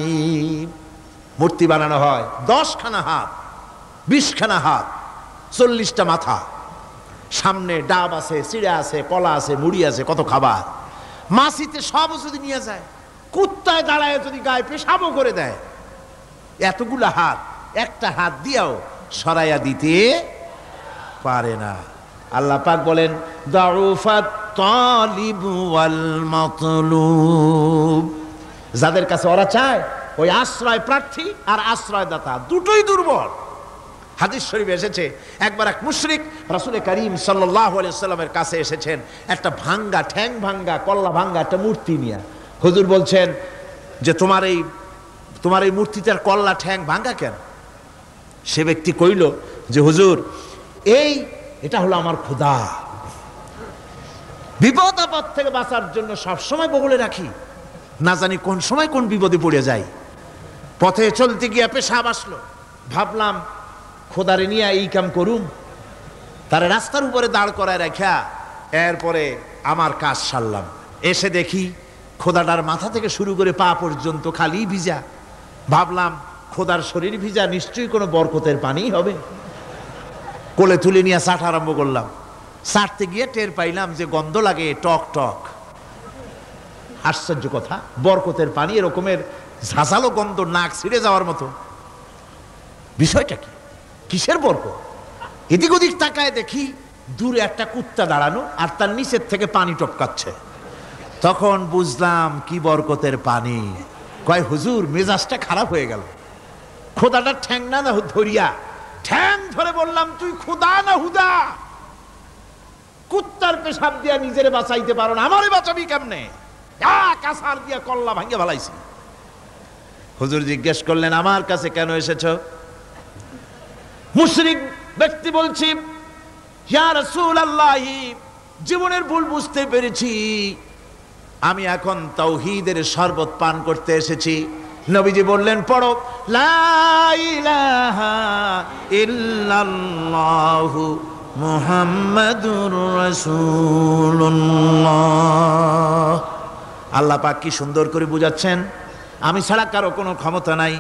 [SPEAKER 1] মূর্তি বানানো হয়, 10খানা হাত, 20খানা হাত, 40টা মাথা, সামনে ডাব আছে, চিড়া আছে, কলা আছে, মুড়ি আছে, কত খাবার। মাছিতে সব যদি নিয়ে যায়, কুত্তায় দাঁড়ায় যদি গায়ে পেশাবও করে দেয়, এতগুলা হাত একটা হাত দিয়েও সরাইয়া দিতে পারে না। আল্লাহ পাক বলেন, যাউফাত তালিব ওয়াল মাতলুব। যাদের কাছে ওরা চায়, ওই আশ্রয় প্রার্থী আর আশ্রয়দাতা দুটোই দুর্বল। হাদিস শরীফে এসেছে, একবার এক মুশরিক রাসূল করিম সাল্লাল্লাহু আলাইহি ওয়াসাল্লামের কাছে এসেছেন একটা ভাঙ্গা, ঠ্যাং ভাঙ্গা, কল্লা ভাঙ্গা একটা মূর্তি নিয়ে। হুজুর বলছেন যে তোমার এই মূর্তিটার কল্লা ঠ্যাং ভাঙ্গা কেন? সে ব্যক্তি কইল যে হুজুর, এটা হলো আমার খোদা, বিপদ আপদ থেকে বাঁচার জন্য সবসময় বগলে রাখি, না জানি কোন সময় কোন বিপদে পড়ে যাই। পথে চলতে গিয়ে পেশাব আসলো, ভাবলাম খোদারে নিয়ে এই কাম করুম, তার রাস্তার উপরে দাঁড় করায় রাখা, এরপরে আমার কাজ সারলাম। এসে দেখি খোদাটার মাথা থেকে শুরু করে পা পর্যন্ত খালি ভিজা। ভাবলাম খোদার শরীর ভিজা, নিশ্চয়ই কোনো বরকতের পানি হবে। কোলে তুলে নিয়ে চাট আরম্ভ করলাম। চাটতে গিয়ে টের পাইলাম যে গন্ধ লাগে টক টক। আশ্চর্য কথা, বরকতের পানি এরকমের ঝাঁঝালো গন্ধ, নাক ছিঁড়ে যাওয়ার মতো। বিষয়টা কি? কিসের বরকত? এদিক ওদিক তাকায় দেখি দূরে একটা কুত্তা দাঁড়ানো, আর তার নিচের থেকে পানি টপকাচ্ছে। তখন বুঝলাম কি বরকতের পানি। কয় হুজুর, মেজাজটা খারাপ হয়ে গেল। খোদাটা ঠ্যাং না ধরিয়া, ঠ্যাং ধরে বললাম, তুই খোদা না হুদা? কুত্তার পেশাব দিয়া নিজেরে বাঁচাইতে পারো না, আমারে বাঁচাবি কেমনে? কাসার দিয়া কল্লা ভাঙ্গে ভালাইছি। হুজুর জিজ্ঞেস করলেন, আমার কাছে কেন এসেছো? মুশরিক ব্যক্তি বলছি, ইয়া রাসূলুল্লাহ, জীবনের ভুল বুঝতে পেরেছি, আমি এখন তাওহীদের শরবত পান করতে এসেছি। নবীজি বললেন, পড়ো লা ইলাহা ইল্লাল্লাহু মুহাম্মাদুর রাসূলুল্লাহ। আল্লাহ পাক কি সুন্দর করে বুঝাচ্ছেন, আমি ছাড়া কারো কোনো ক্ষমতা নাই।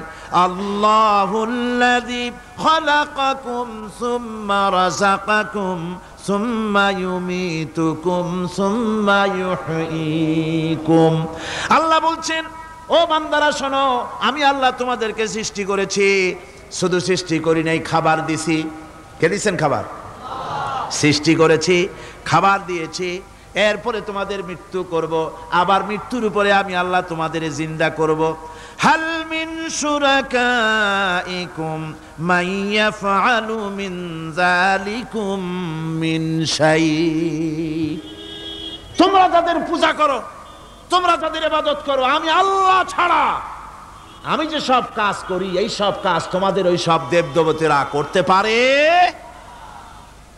[SPEAKER 1] আল্লাহুল্লাযী খালাকাকুম সুম্মা রাযাকাকুম সুম্মা ইউমীতুকুম সুম্মা ইউহয়ীকুম। আল্লাহ বলছেন, ও বান্দারা শোনো, আমি আল্লাহ তোমাদেরকে সৃষ্টি করেছি, শুধু সৃষ্টি করি নাই, খাবার দিছি। কে দিয়েছেন খাবার? সৃষ্টি করেছি, খাবার দিয়েছি, এরপরে তোমাদের মৃত্যু করব, আবার মৃত্যুর উপরে আমি আল্লাহ তোমাদের জিন্দা করব। হাল মিন শুরাকাইকুম মান ইয়াফআলু মিন যালিকুম মিন শাই। তোমরা যাদের পূজা করো, তোমরা যাদের ইবাদত করো, আমি আল্লাহ ছাড়া আমি যে সব কাজ করি, এই সব কাজ তোমাদের ওই সব দেবদেবতীরা করতে পারে?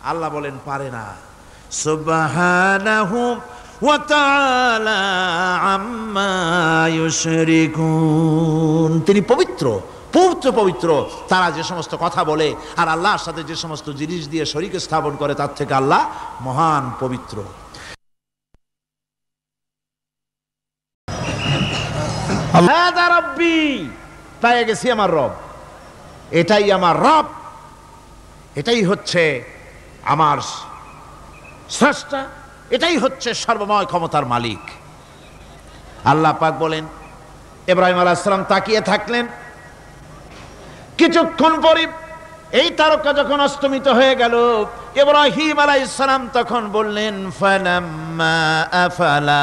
[SPEAKER 1] আল্লাহ বলেন, পারে না। সুবহানাহু ওয়া তাআলা আম্মা ইউশরিকুন। তিনি পবিত্র, পবিত্র পবিত্র তারা যে সমস্ত কথা বলে আর আল্লাহর সাথে যে সমস্ত জিনিস দিয়ে শরীক স্থাপন করে তার থেকে আল্লাহ মহান পবিত্র। হাযা রাব্বি, পেয়ে গেছি আমার রব, এটাই আমার রব, এটাই হচ্ছে আমার স্রষ্টা, এটাই হচ্ছে সর্বময় ক্ষমতার মালিক। আল্লাহ পাক বলেন, ইব্রাহিম আলাইহিস সালাম তাকিয়ে থাকলেন। কিছুক্ষণ পরে এই তারকা যখন অস্তমিত হয়ে গেল, ইব্রাহিম আলাইহিস সালাম তখন বললেন, ফালাম্মা আফালা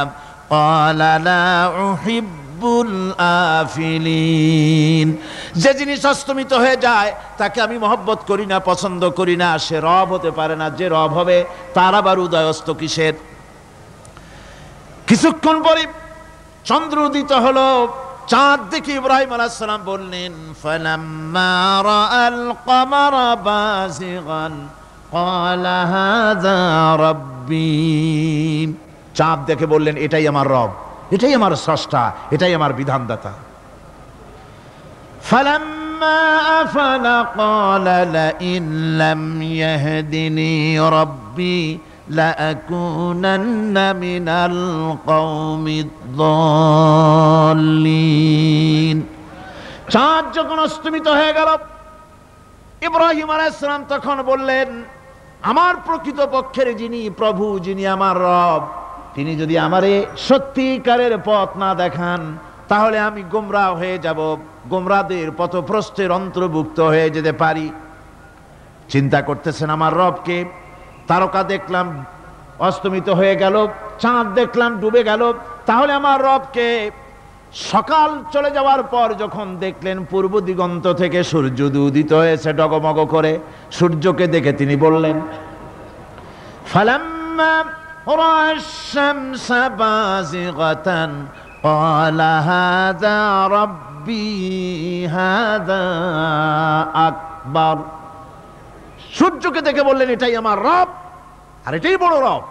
[SPEAKER 1] ক্বালা লা উহিব্বুল আফিলিন। যে জিনিস অস্তমিত হয়ে যায় তাকে আমি মহব্বত করি না, পছন্দ করি না, সে রব হতে পারে না। যে রব হবে তার আবার উদয়স্ত কিসের? কিছুক্ষণ পরে চন্দ্র উদিত হলো, চাঁদ দেখে ইব্রাহিম আলাইহিস সালাম বললেন, ফালাম্মা রাআল কমারা বাযিগান ক্বালা হাযা রাব্বি। চাঁদ দেখে বললেন, এটাই আমার রব, এটাই আমার স্রষ্টা, এটাই আমার বিধানদাতা। ফালাম্মা আফালা ক্বালা লাইন লাম ইয়াহদিনি রাব্বি লাআকুনান্না মিনাল কওমিদ যাল্লিন। চাঁদ যখন অস্তমিত হয়ে গেল, ইব্রাহিম আলাইহিস সালাম তখন বললেন, আমার প্রকৃত পক্ষের যিনি প্রভু, যিনি আমার রব, তিনি যদি আমারে সত্যিকারের পথ না দেখান তাহলে আমি গোমরাহ হয়ে যাব, গোমরাহদের পথভ্রষ্টের অন্তর্ভুক্ত হয়ে যেতে পারি। চিন্তা করতেছেন আমার রবকে। তারকা দেখলাম অস্তমিত হয়ে গেল, চাঁদ দেখলাম ডুবে গেল, তাহলে আমার রবকে। সকাল চলে যাওয়ার পর যখন দেখলেন পূর্ব দিগন্ত থেকে সূর্য উদিত হয়েছে ডগমগ করে, সূর্যকে দেখে তিনি বললেন, ফালাম্মা রাআশ শামসা বাযিগাতান ক্বালা হাযা রাব্বি হাযা আকবার। সূর্যকে দেখে বললেন, এটাই আমার রব আর এটাই বড় রব।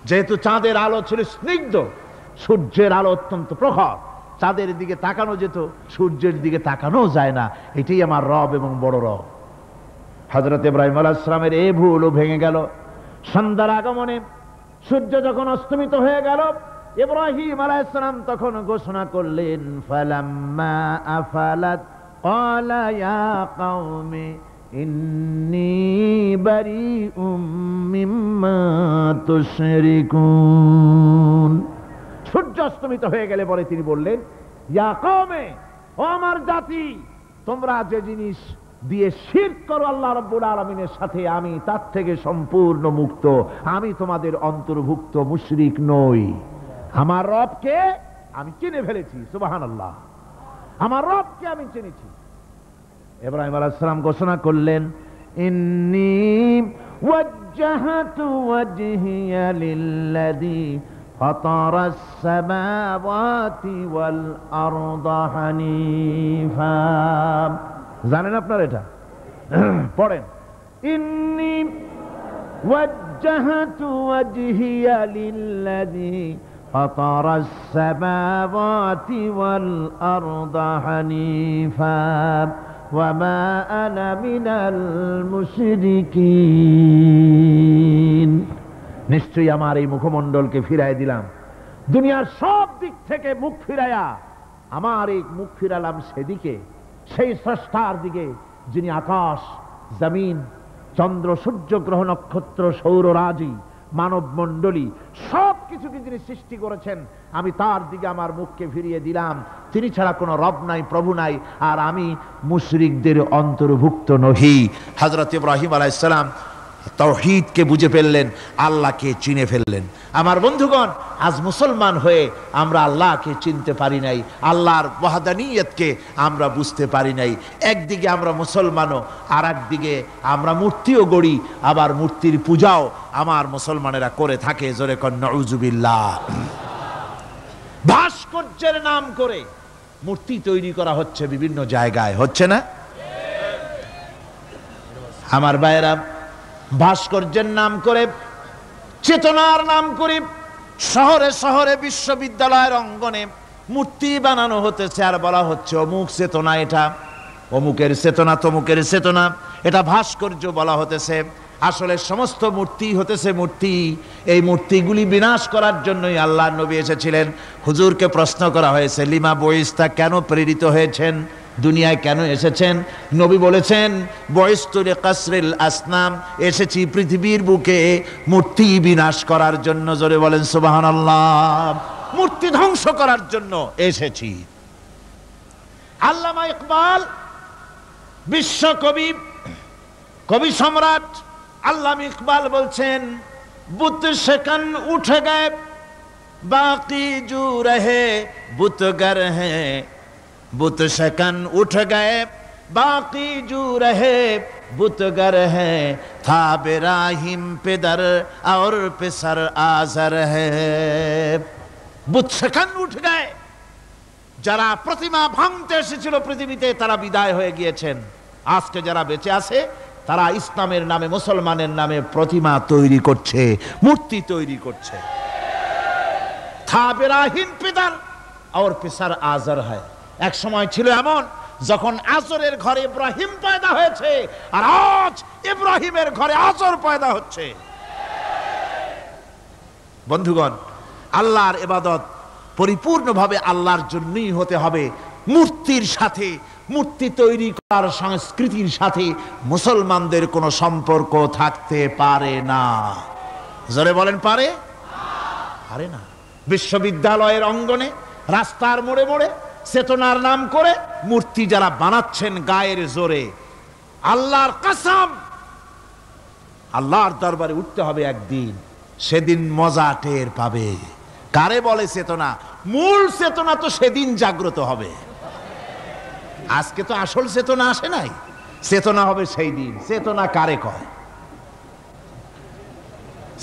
[SPEAKER 1] যেহেতু চাঁদের আলো ছিল স্নিগ্ধ, সূর্যের আলো অত্যন্ত প্রখর, চাঁদের দিকে তাকানো যেত, সূর্যের দিকে তাকানো যায় না, এটাই আমার রব এবং বড় রব। হযরত ইব্রাহিম আলাইহিস সালামের এই ভুলও ভেঙে গেল। সন্ধ্যার আগমনে সূর্য যখন অস্তমিত হয়ে গেল, ইব্রাহিম আলাইহিস সালাম তখন ঘোষণা করলেন, ফালাম্মা আফালাত ক্বালা ইয়া কওমি ইন্নী বারিউম মিম্মা তুশরিকুন। সূর্য অস্তমিত হয়ে গেলে পরে তিনি বললেন, ইয়া কওমে, ও আমার জাতি, তোমরা যে জিনিস দিয়ে শিরক করো আল্লাহ রাব্বুল আলামিনের সাথে, আমি তার থেকে সম্পূর্ণ মুক্ত, আমি তোমাদের অন্তর্ভুক্ত, মুশরিক নই। আমার রবকে আমি চিনে ফেলেছি, সুবহানাল্লাহ, আমার রবকে আমি চিনেছি। ইব্রাহিম আলাইহিস সালাম ঘোষণা করলেন, ইন্নী ওয়াজ্জাহাতু ওয়াজহিয়া লিল্লাযী ফাতারাস সামাওয়াতি ওয়াল আরদা হানিফা। জানেন আপনারা এটা? পড়েন, ইন্নী ওয়াজ্জাহাতু ওয়াজহিয়া লিল্লাযী ফাতারাস সামাওয়াতি ওয়াল আরদা হানিফা ওয়ামা আনা মিনাল মুশরিকিন। নিশ্চয়ই আমার এই মুখমণ্ডলকে ফিরাই দিলাম, দুনিয়ার সব দিক থেকে মুখ ফিরাইয়া আমার এই মুখ ফিরালাম সেদিকে, সেই স্রষ্টার দিকে যিনি আকাশ, জমিন, চন্দ্র, সূর্য, গ্রহ, নক্ষত্র, সৌররাজি, মানব মণ্ডলী সব কিছুকে যিনি সৃষ্টি করেছেন, আমি তার দিকে আমার মুখকে ফিরিয়ে দিলাম। তিনি ছাড়া কোনো রব নাই, প্রভু নাই, আর আমি মুশরিকদের অন্তর্ভুক্ত নহি। হযরত ইব্রাহিম আলাইহিস সালাম তাওহীদকে বুঝে ফেললেন, আল্লাহকে চিনে ফেললেন। আমার বন্ধুগণ, আজ মুসলমান হয়ে আমরা আল্লাহকে চিনতে পারি নাই, আল্লাহর ওয়াহদানিয়তকে আমরা বুঝতে পারি নাই। একদিকে আমরা মুসলমানও, আর একদিকে আমরা মূর্তিও গড়ি, আবার মূর্তির পূজাও আমার মুসলমানেরা করে থাকে। জোরে কন নাউযুবিল্লাহ। ভাস্কর্যের নাম করে মূর্তি তৈরি করা হচ্ছে বিভিন্ন জায়গায়, হচ্ছে না? আমার ভাইয়েরা, ভাস্কর্যের নাম করে, চেতনার নাম করে শহরে শহরে, বিশ্ববিদ্যালয়ের অঙ্গনে মূর্তি বানানো হতেছে, আর বলা হচ্ছে অমুক চেতনা এটা। অমুকের চেতনা তমুকের চেতনা, এটা ভাস্কর্য বলা হতেছে। আসলে সমস্ত মূর্তি হতেছে মূর্তি। এই মূর্তিগুলি বিনাশ করার জন্যই আল্লাহর নবী এসেছিলেন। হুজুরকে প্রশ্ন করা হয়েছে, লিমা বয়স্তা, কেন প্রেরিত হয়েছেন, দুনিয়ায় কেন এসেছেন? নবী বলেছেন, বয়স্তুল কাসরিল আসনাম, এসেছি পৃথিবীর বুকে মূর্তি বিনাশ করার জন্য। জোরে বলেন সুবহানাল্লাহ। মূর্তি ধ্বংস করার জন্য এসেছি। আল্লামা ইকবাল, বিশ্বকবি, কবি সম্রাট আল্লামা ইকবাল বলছেন, বুত সেকন উঠ গে বাকি জু রহে বুতগর হ্যাঁ, বুত সেকন উঠ গে বাকি জু রহে বুতगर है था बेराहिम पेदर और पेसर आजर है। বুত সেকন উঠ গে, যারা প্রতিমা ভাঙতে এসেছিল পৃথিবীতে তারা বিদায় হয়ে গিয়েছেন। আজকে যারা বেঁচে আছে তারা ইসলামের নামে, মুসলমানের নামে প্রতিমা তৈরি করছে, মূর্তি তৈরি করছে। था बेराहिम पेदर और पेसर आजर है। এক সময় ছিল এমন যখন আজরের ঘরে ইব্রাহিম পয়দা হয়েছে, আর আজ ইব্রাহিমের ঘরে আজর পয়দা হচ্ছে। বন্ধুগণ, আল্লাহর ইবাদত পরিপূর্ণভাবে আল্লাহর জন্যই হতে হবে। মূর্তির সাথে, মূর্তি তৈরি করার সংস্কৃতির সাথে মুসলমানদের কোনো সম্পর্ক থাকতে পারে না। জোরে বলেন, পারে? পারে না। বিশ্ববিদ্যালয়ের অঙ্গনে, রাস্তার মোড়ে মোড়ে চেতনার নাম করে মূর্তি যারা বানাচ্ছেন গায়ের জোরে, আল্লাহর কসম, আল্লাহর দরবারে উঠতে হবে একদিন, সেদিন মজা টের পাবে। কারে বলে চেতনা? মূল চেতনা তো সেদিন জাগ্রত হবে। আজকে তো আসল চেতনা আসে নাই, চেতনা হবে সেই দিন। চেতনা কারে কয়?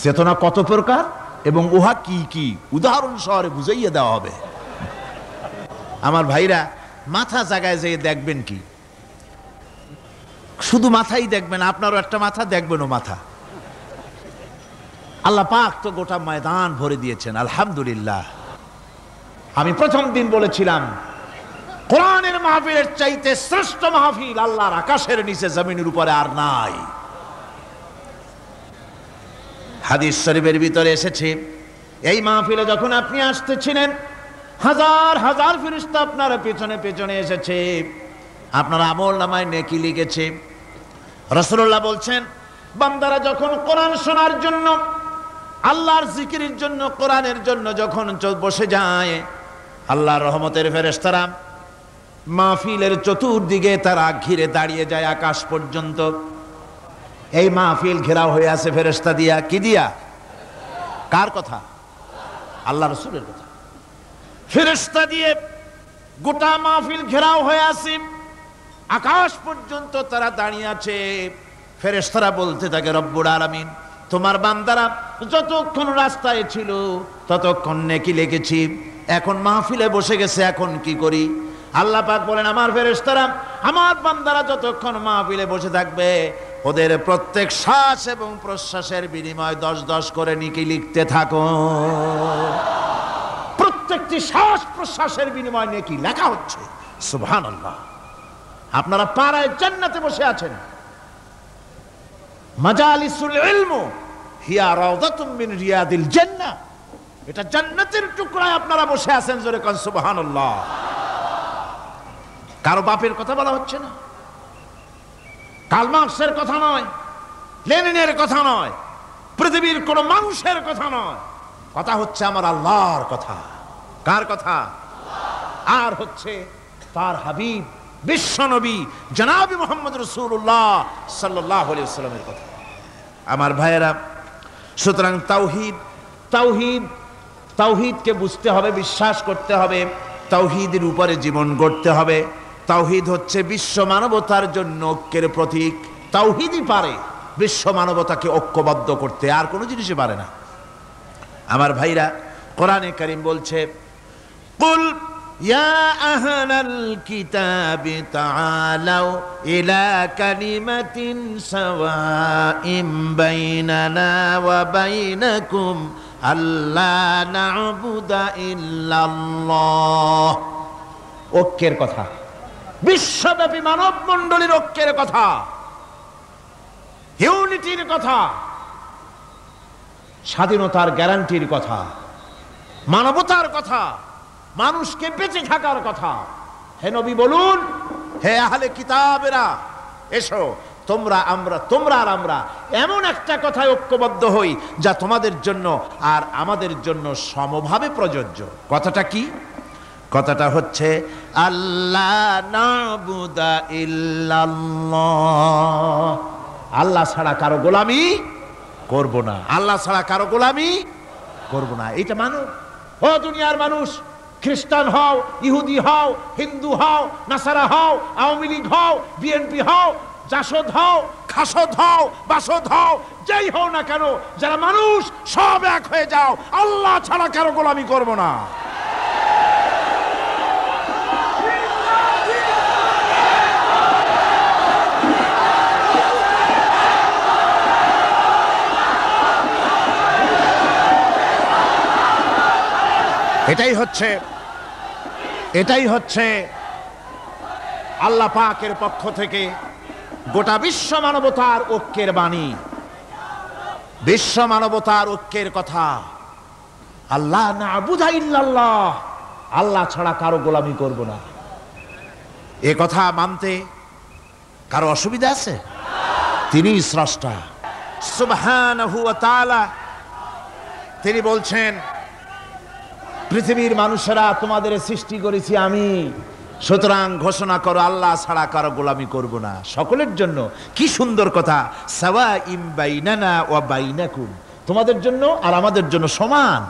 [SPEAKER 1] চেতনা কত প্রকার এবং উহা কি কি উদাহরণ সহরে বুঝাইয়ে দেওয়া হবে। আমার ভাইরা, মাথা জায়গায় যেয়ে দেখবেন কি, শুধু মাথাই দেখবেন, আপনারও একটা মাথা, দেখবেনও মাথা। আল্লাহ পাক তো গোটা ময়দান ভরে দিয়েছেন, আলহামদুলিল্লাহ। আমি প্রথম দিন বলেছিলাম, কোরআনের মাহফিলের চাইতে শ্রেষ্ঠ মাহফিল আল্লাহর আকাশের নিচে জমিনের উপরে আর নাই। হাদিস শরীফের ভিতরে এসেছে, এই মাহফিলে যখন আপনি আসতেছিলেন, হাজার হাজার ফেরেশতা আপনার পেছনে পেছনে এসেছে, আপনার আমল নামায় নেকি লিখেছে। রাসূলুল্লাহ বলছেন, বান্দারা যখন কোরআন শোনার জন্য, আল্লাহর জিকিরের জন্য, কোরআনের জন্য যখন বসে যায়, আল্লাহর রহমতের ফেরেশতারা মাহফিলের চতুর্দিকে তারা ঘিরে দাঁড়িয়ে যায় আকাশ পর্যন্ত। এই মাহফিল ঘেরাও হয়ে আছে ফেরেশতা দিয়া। কি দিয়া? কার কথা? আল্লাহ রাসূলের কথা। ফেরেশতা দিয়ে গোটা মাহফিল ঘেরাও হয়ে আছে, আকাশ পর্যন্ত তারা দাঁড়িয়ে আছে। ফেরেশতারা বলতে থাকে, রব্বুল আলামিন, তোমার বান্দারা যতক্ষণ রাস্তায় ছিল ততক্ষণ নেকি লিখেছি, এখন মাহফিলে বসে গেছে, এখন কি করি? আল্লাহ পাক বলেন, আমার ফেরেশতারা, আমার বান্দারা যতক্ষণ মাহফিলে বসে থাকবে, ওদের প্রত্যেক শ্বাস এবং প্রশ্বাসের বিনিময়ে 10-10 করে নেকি লিখতে থাকো। প্রত্যেকটি শ্বাস প্রশ্বাসের বিনিময়ে নেকি লেখা হচ্ছে। সুবহানাল্লাহ। আপনারা পাড়ায় জান্নাতে বসে আছেন। মাজালিসুল ইলম হিয়া রাউদাতুম মিন রিয়াদিল জান্নাহ, এটা জান্নাতের টুকরায় আপনারা বসে আছেন। জোরে কোন সুবহানাল্লাহ। কারো বাপের কথা বলা হচ্ছে না, কার্ল মার্কসের কথা নয়, লেনিনের কথা নয়, পৃথিবীর কোন মানুষের কথা নয়, কথা হচ্ছে আমার আল্লাহর কথা। কার কথা? আর হচ্ছে তার হাবিব বিশ্ব নবী জনাবে মুহাম্মদ রাসূলুল্লাহ সাল্লাল্লাহু আলাইহি ওয়াসাল্লামের কথা। আমার ভাইয়েরা, সুতরাং তাওহীদ, তাওহীদ, তাওহীদকে বুঝতে হবে, বিশ্বাস করতে হবে, তাওহীদের উপরে জীবন গড়তে হবে। তাওহীদ হচ্ছে বিশ্ব মানবতার জন্য ঐক্যের প্রতীক। তাওহীদই পারে বিশ্ব মানবতাকে ঐক্যবদ্ধ করতে, আর কোনো জিনিসই পারে না। আমার ভাইরা, কোরআনে কারীম বলছে, কুল ইয়া আহলাল কিতাবি তাআলাউ ইলা কালিমাতিন সাওয়াইম বাইনানা ওয়া বাইনাকুম আল্লা না'বুদা ইল্লাল্লাহ। ঐক্যের কথা। বিশ্বব্যাপী মানব মণ্ডলীর ঐক্যের কথা, ইউনিটির কথা, স্বাধীনতার গ্যারান্টির কথা, মানবতার কথা, মানুষকে বেঁচে থাকার কথা। হে নবী বলুন, হে আহলে কিতাবেরা, এসো তোমরা আর আমরা এমন একটা কথায় ঐক্যবদ্ধ হই যা তোমাদের জন্য আর আমাদের জন্য সমভাবে প্রযোজ্য। কথাটা কি? কথাটা হচ্ছে আল্লাহ নাবুদা ইল্লাল্লাহ, আল্লাহ ছাড়া কারো গোলামি করব না, আল্লাহ ছাড়া কারো গোলামি করব না। এইটা মানো। ও দুনিয়ার মানুষ, খ্রিস্টান হও, ইহুদি হও, হিন্দু হও, নাসারা হও, আওয়ামী লীগ হও, বিএনপি হও, জাসদ হও, খাসদ হও, বাসদ হও, যেই হও না কেন, যারা মানুষ সব এক হয়ে যাও, আল্লাহ ছাড়া কারো গোলামি করব না। এটাই হচ্ছে আল্লাহ পাকের পক্ষ থেকে গোটা বিশ্ব মানবতার ঐক্যের বাণী, বিশ্ব মানবতার ঐক্যের কথা। আল্লাহ নাবুদা ইল্লাল্লাহ, আল্লাহ ছাড়া কারো গোলামি করব না। এ কথা মানতে কারো অসুবিধা আছে? তিনি স্রষ্টা সুবহানাহু ওয়া তাআলা। তিনি বলছেন, পৃথিবীর মানুষেরা তোমাদের সৃষ্টি করেছি আমি, সুতরাং ঘোষণা করো আল্লাহ ছাড়া কারো গোলামি করব না, সকলের জন্য। কি সুন্দর কথা, সাওয়াইম বাইনানা ওয়া বাইনাকুম, তোমাদের জন্য আর আমাদের জন্য সমান।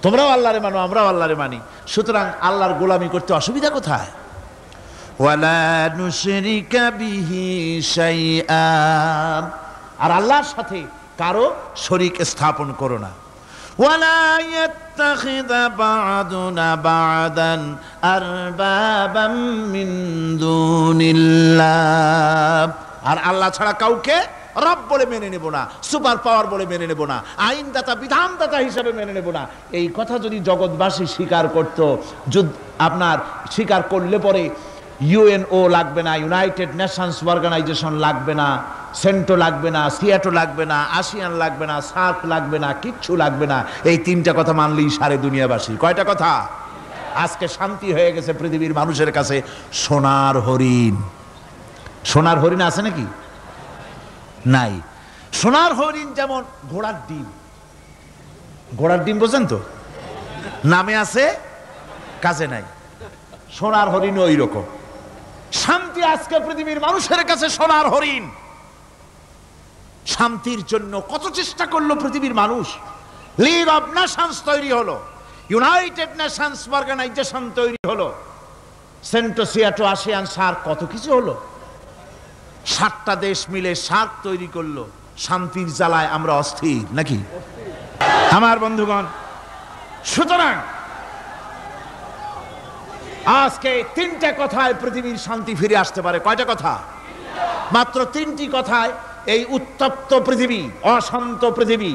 [SPEAKER 1] তোমরাও আল্লাহরে মানো, আমরাও আল্লাহরে মানি, সুতরাং আল্লাহর গোলামি করতে অসুবিধা কোথায়? ওয়ালা নুশরিকা বিহি শাইআ, আর আল্লাহর সাথে কারো শরীক স্থাপন করো না। ওয়ালা ইয়াত্তাখিযা বা'দুনা বা'দান আরবাবাম মিন দুনিল্লাহ, আর আল্লাহ ছাড়া কাউকে রব বলে মেনে নেব না, সুপার পাওয়ার বলে মেনে নেব না, আইনদাতা বিধানদাতা হিসেবে মেনে নেব না। এই কথা যদি জগৎবাসী স্বীকার করত, আপনার স্বীকার করলে পরে ইউএনও লাগবে না, ইউনাইটেড নেশনস অর্গানাইজেশন লাগবে না, সেন্টো লাগবে না, সিয়াটো লাগবে না, আসিয়ান লাগবে না, সার্ক লাগবে না, কিচ্ছু লাগবে না। এই তিনটা কথা মানলেই সারে দুনিয়াবাসী। কয়টা কথা? আজকে শান্তি হয়ে গেছে পৃথিবীর মানুষের কাছে। সোনার হরিণ, সোনার হরিণ আছে নাকি? নাই। সোনার হরিণ যেমন ঘোড়ার ডিম, ঘোড়ার ডিম বোঝেন তো, নামে আছে কাজে নাই। সোনার হরিণ ওই রকম। শান্তি আজকে পৃথিবীর মানুষের কাছে সোনার হরিণ। শান্তির জন্য কত চেষ্টা করলো পৃথিবীর মানুষ। লিগ অব নেশনস তৈরি হলো, ইউনাইটেড নেশনস অর্গানাইজেশন তৈরি হলো, সেন্টো, সিয়াটো, আসিয়ান, সার্ক, কত কিছু হলো। 7টা দেশ মিলে সার্ক তৈরি করলো। শান্তির জ্বালায় আমরা অস্থির নাকি আমার বন্ধুগণ? সুতরাং আজকে 3টে কথায় পৃথিবীর শান্তি ফিরে আসতে পারে। কয়টা কথা? মাত্র 3টি কথায় এই উত্তপ্ত পৃথিবী, অশান্ত পৃথিবী,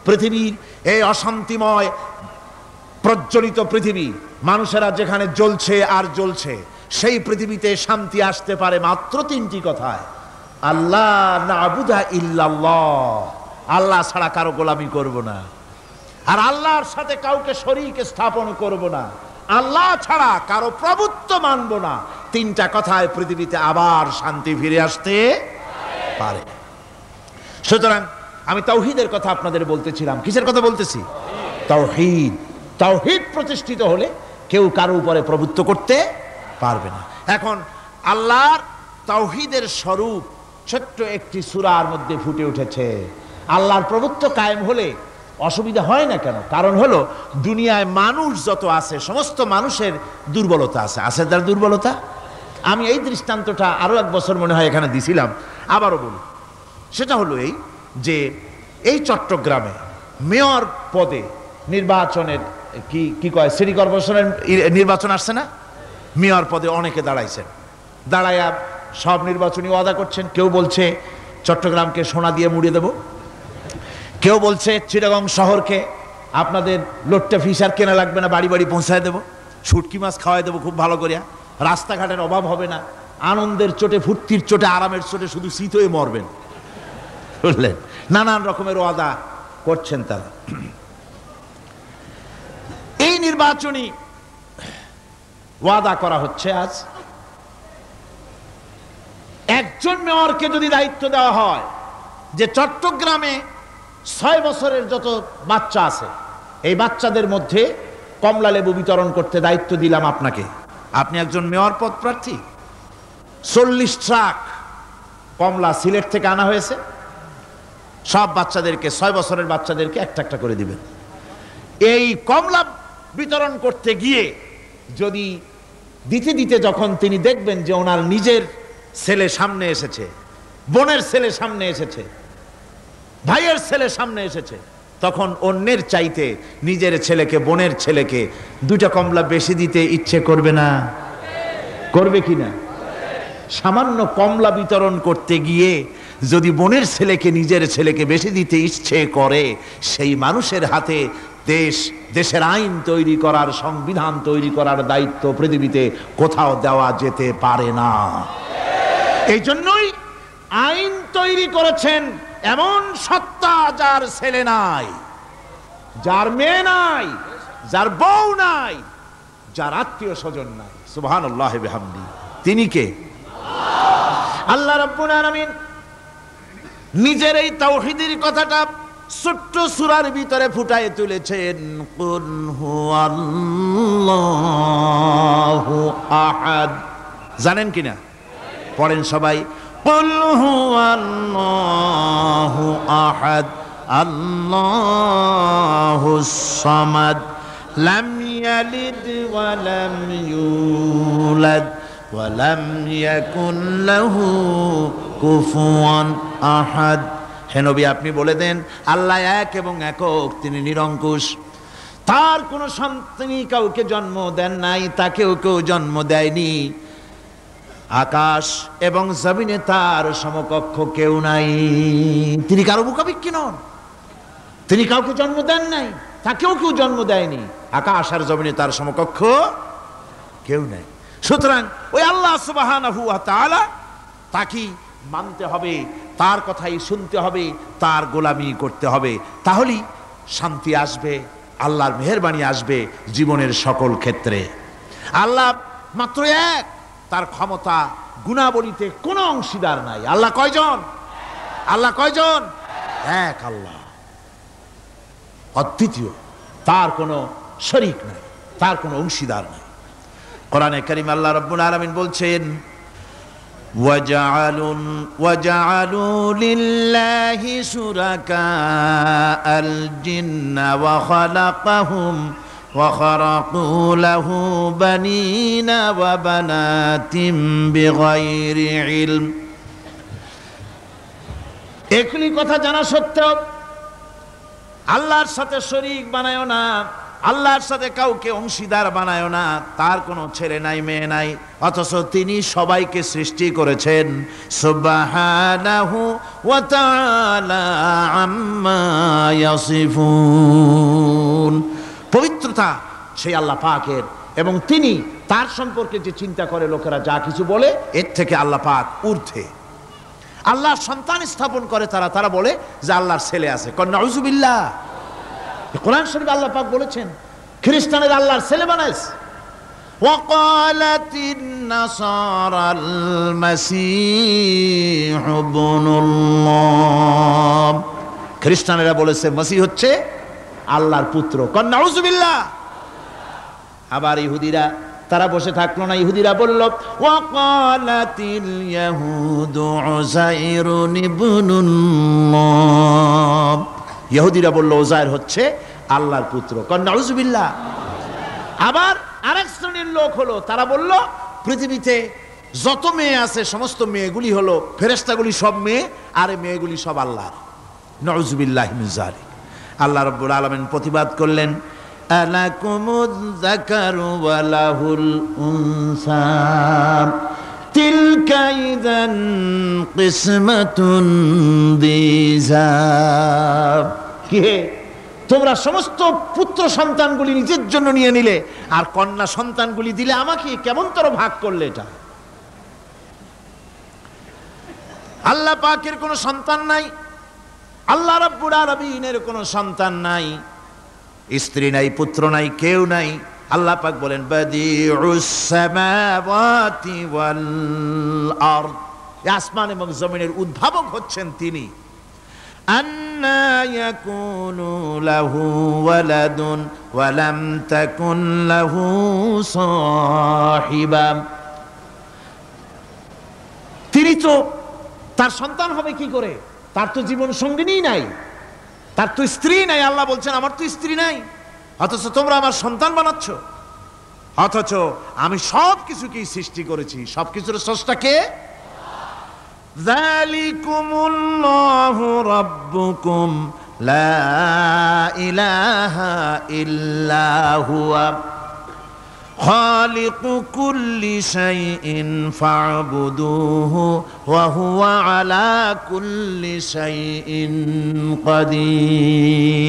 [SPEAKER 1] পৃথিবীর এই অশান্তিময় প্রজ্বলিত পৃথিবী, মানুষেরা যেখানে জ্বলছে আর জ্বলছে, সেই পৃথিবীতে শান্তি আসতে পারে মাত্র 3টি কথায়। আল্লাহ নাবুদা ইল্লাল্লাহ, আল্লাহ ছাড়া কারো গোলামি করব না, আর আল্লাহর সাথে কাউকে শরীক স্থাপন করব না, আল্লাহ ছাড়া কারো প্রভুত্ব মানব না। 3টা কথায় পৃথিবীতে আবার শান্তি ফিরে আসতে পারে। সুতরাং আমি তাওহীদের কথা আপনাদের বলতেছিলাম। কিসের কথা বলতেছি? তাওহীদ। তাওহীদ প্রতিষ্ঠিত হলে কেউ কারো উপরে প্রভুত্ব করতে পারবে না। এখন আল্লাহর তাওহীদের স্বরূপ ছোট্ট একটি সূরার মধ্যে ফুটে উঠেছে। আল্লাহর প্রভুত্ব কায়েম হলে অসুবিধা হয় না কেন? কারণ হলো দুনিয়ায় মানুষ যত আছে, সমস্ত মানুষের দুর্বলতা আছে। আছে তার দুর্বলতা। আমি এই দৃষ্টান্তটা আরো 1 বছর মনে হয় এখানে দিছিলাম, আবারও বলি। সেটা হলো এই যে এই চট্টগ্রামে মেয়র পদে নির্বাচনের কি কয়, সিটি কর্পোরেশনের নির্বাচন আসছে না? মেয়র পদে অনেকে দাঁড়াইছেন, দাঁড়াইয়া সব নির্বাচনী ওয়াদা করছেন। কেউ বলছে চট্টগ্রামকে সোনা দিয়ে মুড়িয়ে দেব, কেউ বলছে চিটাগং শহরকে আপনাদের লোট্টে ফিশ আর কেনা লাগবে না, বাড়ি বাড়ি পৌঁছায় দেবো, শুটকি মাছ খাওয়াই দেবো খুব ভালো করিয়া। রাস্তাঘাটের অভাব হবে না, আনন্দের চোটে, ফুর্তির চোটে, আরামের চোটে শুধু শীত হয়ে মরবেন, বুঝলেন? নানান রকমের ওয়াদা করছেন তারা। এই নির্বাচনী ওয়াদা করা হচ্ছে। আজ একজন মেয়রকে যদি দায়িত্ব দেওয়া হয় যে চট্টগ্রামে 6 বছরের যত বাচ্চা আছে এই বাচ্চাদের মধ্যে কমলা লেবু বিতরণ করতে দায়িত্ব দিলাম আপনাকে, আপনি একজন মেয়র পদ প্রার্থী, 40 ট্রাক কমলা সিলেট থেকে আনা হয়েছে, সব বাচ্চাদেরকে, 6 বছরের বাচ্চাদেরকে একটা একটা করে দিবেন। এই কমলা বিতরণ করতে গিয়ে যদি দিতে দিতে যখন তিনি দেখবেন যে ওনার নিজের ছেলে সামনে এসেছে, বোনের ছেলে সামনে এসেছে, ভাইয়ের ছেলে সামনে এসেছে, তখন অন্যের চাইতে নিজের ছেলেকে, বোনের ছেলেকে 2টা কমলা বেশি দিতে ইচ্ছে করবে না? করবে কিনা? সামান্য কমলা বিতরণ করতে গিয়ে যদি বোনের ছেলেকে, নিজের ছেলেকে বেশি দিতে ইচ্ছে করে, সেই মানুষের হাতে দেশের আইন তৈরি করার, সংবিধান তৈরি করার দায়িত্ব পৃথিবীতে কোথাও দেওয়া যেতে পারে না। এই জন্যই আইন তৈরি করেছেন এমন সত্তা যার ছেলে নাই, যার মেয়ে নাই, যার বউ নাই, যার আত্মীয় স্বজন নাই। সুবহানাল্লাহ বিহামদি। তিনি কে? আল্লাহ রাব্বুল আলামিন নিজের এই তাওহীদের কথাটা ছোট্ট সূরার ভিতরে ফুটায়ে তুলেছেন। কুল হুয়াল্লাহু আহাদ। জানেন কিনা? পড়েন সবাই। কুল হুয়াল্লাহু আহাদ আল্লাহুস সামাদ লাম ইয়ালিদ ওয়া লাম ইউলাদ ওয়া লাম ইয়াকুন লাহু কুফুয়ান আহাদ। হে নবী, আপনি বলে দেন আল্লাহ এক এবং একক, তিনি নিরঙ্কুশ, তার কোনো সন্তানই কাউকে জন্ম দেন নাই, তাকেও কেউ জন্ম দেয়নি, আকাশ এবং জমিনে তার সমকক্ষ কেউ নাই। তিনি কারো মুখাপেক্ষী নন, তিনি কাউকে জন্ম দেন নাই, তাকেও কেউ জন্ম দেয়নি, আকাশ আর জমিনে তার সমকক্ষ কেউ নাই। সুতরাং ওই আল্লাহ সুবহানাহু ওয়া তাআলা, তাকেই মানতে হবে, তার কথাই শুনতে হবে, তার গোলামি করতে হবে, তাহলেই শান্তি আসবে, আল্লাহর মেহেরবানি আসবে জীবনের সকল ক্ষেত্রে। আল্লাহ মাত্র এক, তার ক্ষমতা গুণাবলীতে কোনো অংশীদার নাই। আল্লাহ কয়জন? আল্লাহ কয়জন? এক আল্লাহ, অদ্বিতীয়, তার কোনো শরীক নাই, তার কোনো অংশীদার নাই। কোরআনে কারীম আল্লাহ রাব্বুল আলামিন বলছেন, وَجَعَلُوا لِلَّهِ شُرَكَاءَ الْجِنَّ وَخَلَقَهُمْ وَخَرَقُوا لَهُ بَنِينَ وَبَنَاتٍ بِغَيْرِ عِلْمٍ। একই কথা জানা সত্ত্বেও আল্লাহর সাথে শরীক বানায়ো না, আল্লাহর সাথে কাউকে অংশীদার বানায়ো না, তার কোনো ছেলে নাই, মেয়ে নাই, অথচ তিনি সবাইকে সৃষ্টি করেছেন। সুবহানাহু ওয়া তাআলা আম্মা ইয়াসিফুন। পবিত্রতা সেই আল্লাহ পাকের, এবং তিনি তার সম্পর্কে যে চিন্তা করে লোকেরা যা কিছু বলে, এর থেকে আল্লাহ পাক ঊর্ধ্বে। আল্লাহর সন্তান স্থাপন করে তারা বলে যে আল্লাহর ছেলে আছে। নাউযুবিল্লাহ। কোরআন শরীফে আল্লাহ পাক বলেছেন খ্রিস্টানের আল্লাহর ছেলে বানাইছে। ওয়াকালাতিন নাসারাল মাসীহ ইবনুল্লাহ। খ্রিস্টানেরা বলেছে মসিহ হচ্ছে আল্লাহর পুত্র। নাউযুবিল্লাহ। আবার ইহুদিরা, তারা বসে থাকলো না, ইহুদিরা বলল ওয়াকালাতিল ইয়াহুদু উযাইরুন ইবনুল্লাহ। ইহুদিরা বলল উযাইর হচ্ছে আল্লাহর পুত্র। নাউযুবিল্লাহ। আবার আরেক শ্রেণীর লোক হলো, তারা বলল পৃথিবীতে যত মেয়ে আছে সমস্ত মেয়েগুলি হলো ফেরেশতাগুলি, সব মেয়ে, আর মেয়েগুলি সব আল্লাহর। নাউযুবিল্লাহি মিন যালিক। আল্লাহ রাব্বুল আলামিন প্রতিবাদ করলেন, আলাকুমুয যাকারু ওয়া লাহুল উনসা তিলকা ইযান কিসমাতুন দিযা। কি তোমরা সমস্ত পুত্র সন্তানগুলি নিজের জন্য নিয়ে নিলে, আর কন্যা সন্তানগুলি দিলে আমাকে। কেমন তোর ভাগ করলে এটা? আল্লাহ পাকের কোনো সন্তান নাই, আল্লাহ রাব্বুল আলামিনের কোনো সন্তান নাই, স্ত্রী নাই, পুত্র নাই, কেউ নাই। আল্লাহ পাক বলেন বাদিউস সামাওয়াতি ওয়াল আরদ, আসমান এবং জমিনের উদ্ভাবক হচ্ছেন তিনি। আন্না ইয়াকুনু লাহু ওয়ালাদুন ওয়া লাম তাকুন লাহু সাহিবা, তিনি তো, তার সন্তান হবে কি করে? তার তো জীবন সঙ্গিনী নাই, তার তো স্ত্রী নাই। আল্লাহ বলছেন আমার তো স্ত্রী নাই, অথচ তোমরা আমার সন্তান বানাচ্ছ। অথচ আমি সব কিছুকেই সৃষ্টি করেছি। সব কিছুর স্রষ্টা কে? যালিকুমুল্লাহু রাব্বুকুম লা ইলাহা ইল্লা হুয়া খালিকু কুল্লি শাইইন ফা'বুদুহু ওয়া হুয়া আলা কুল্লি শাইইন কাদির।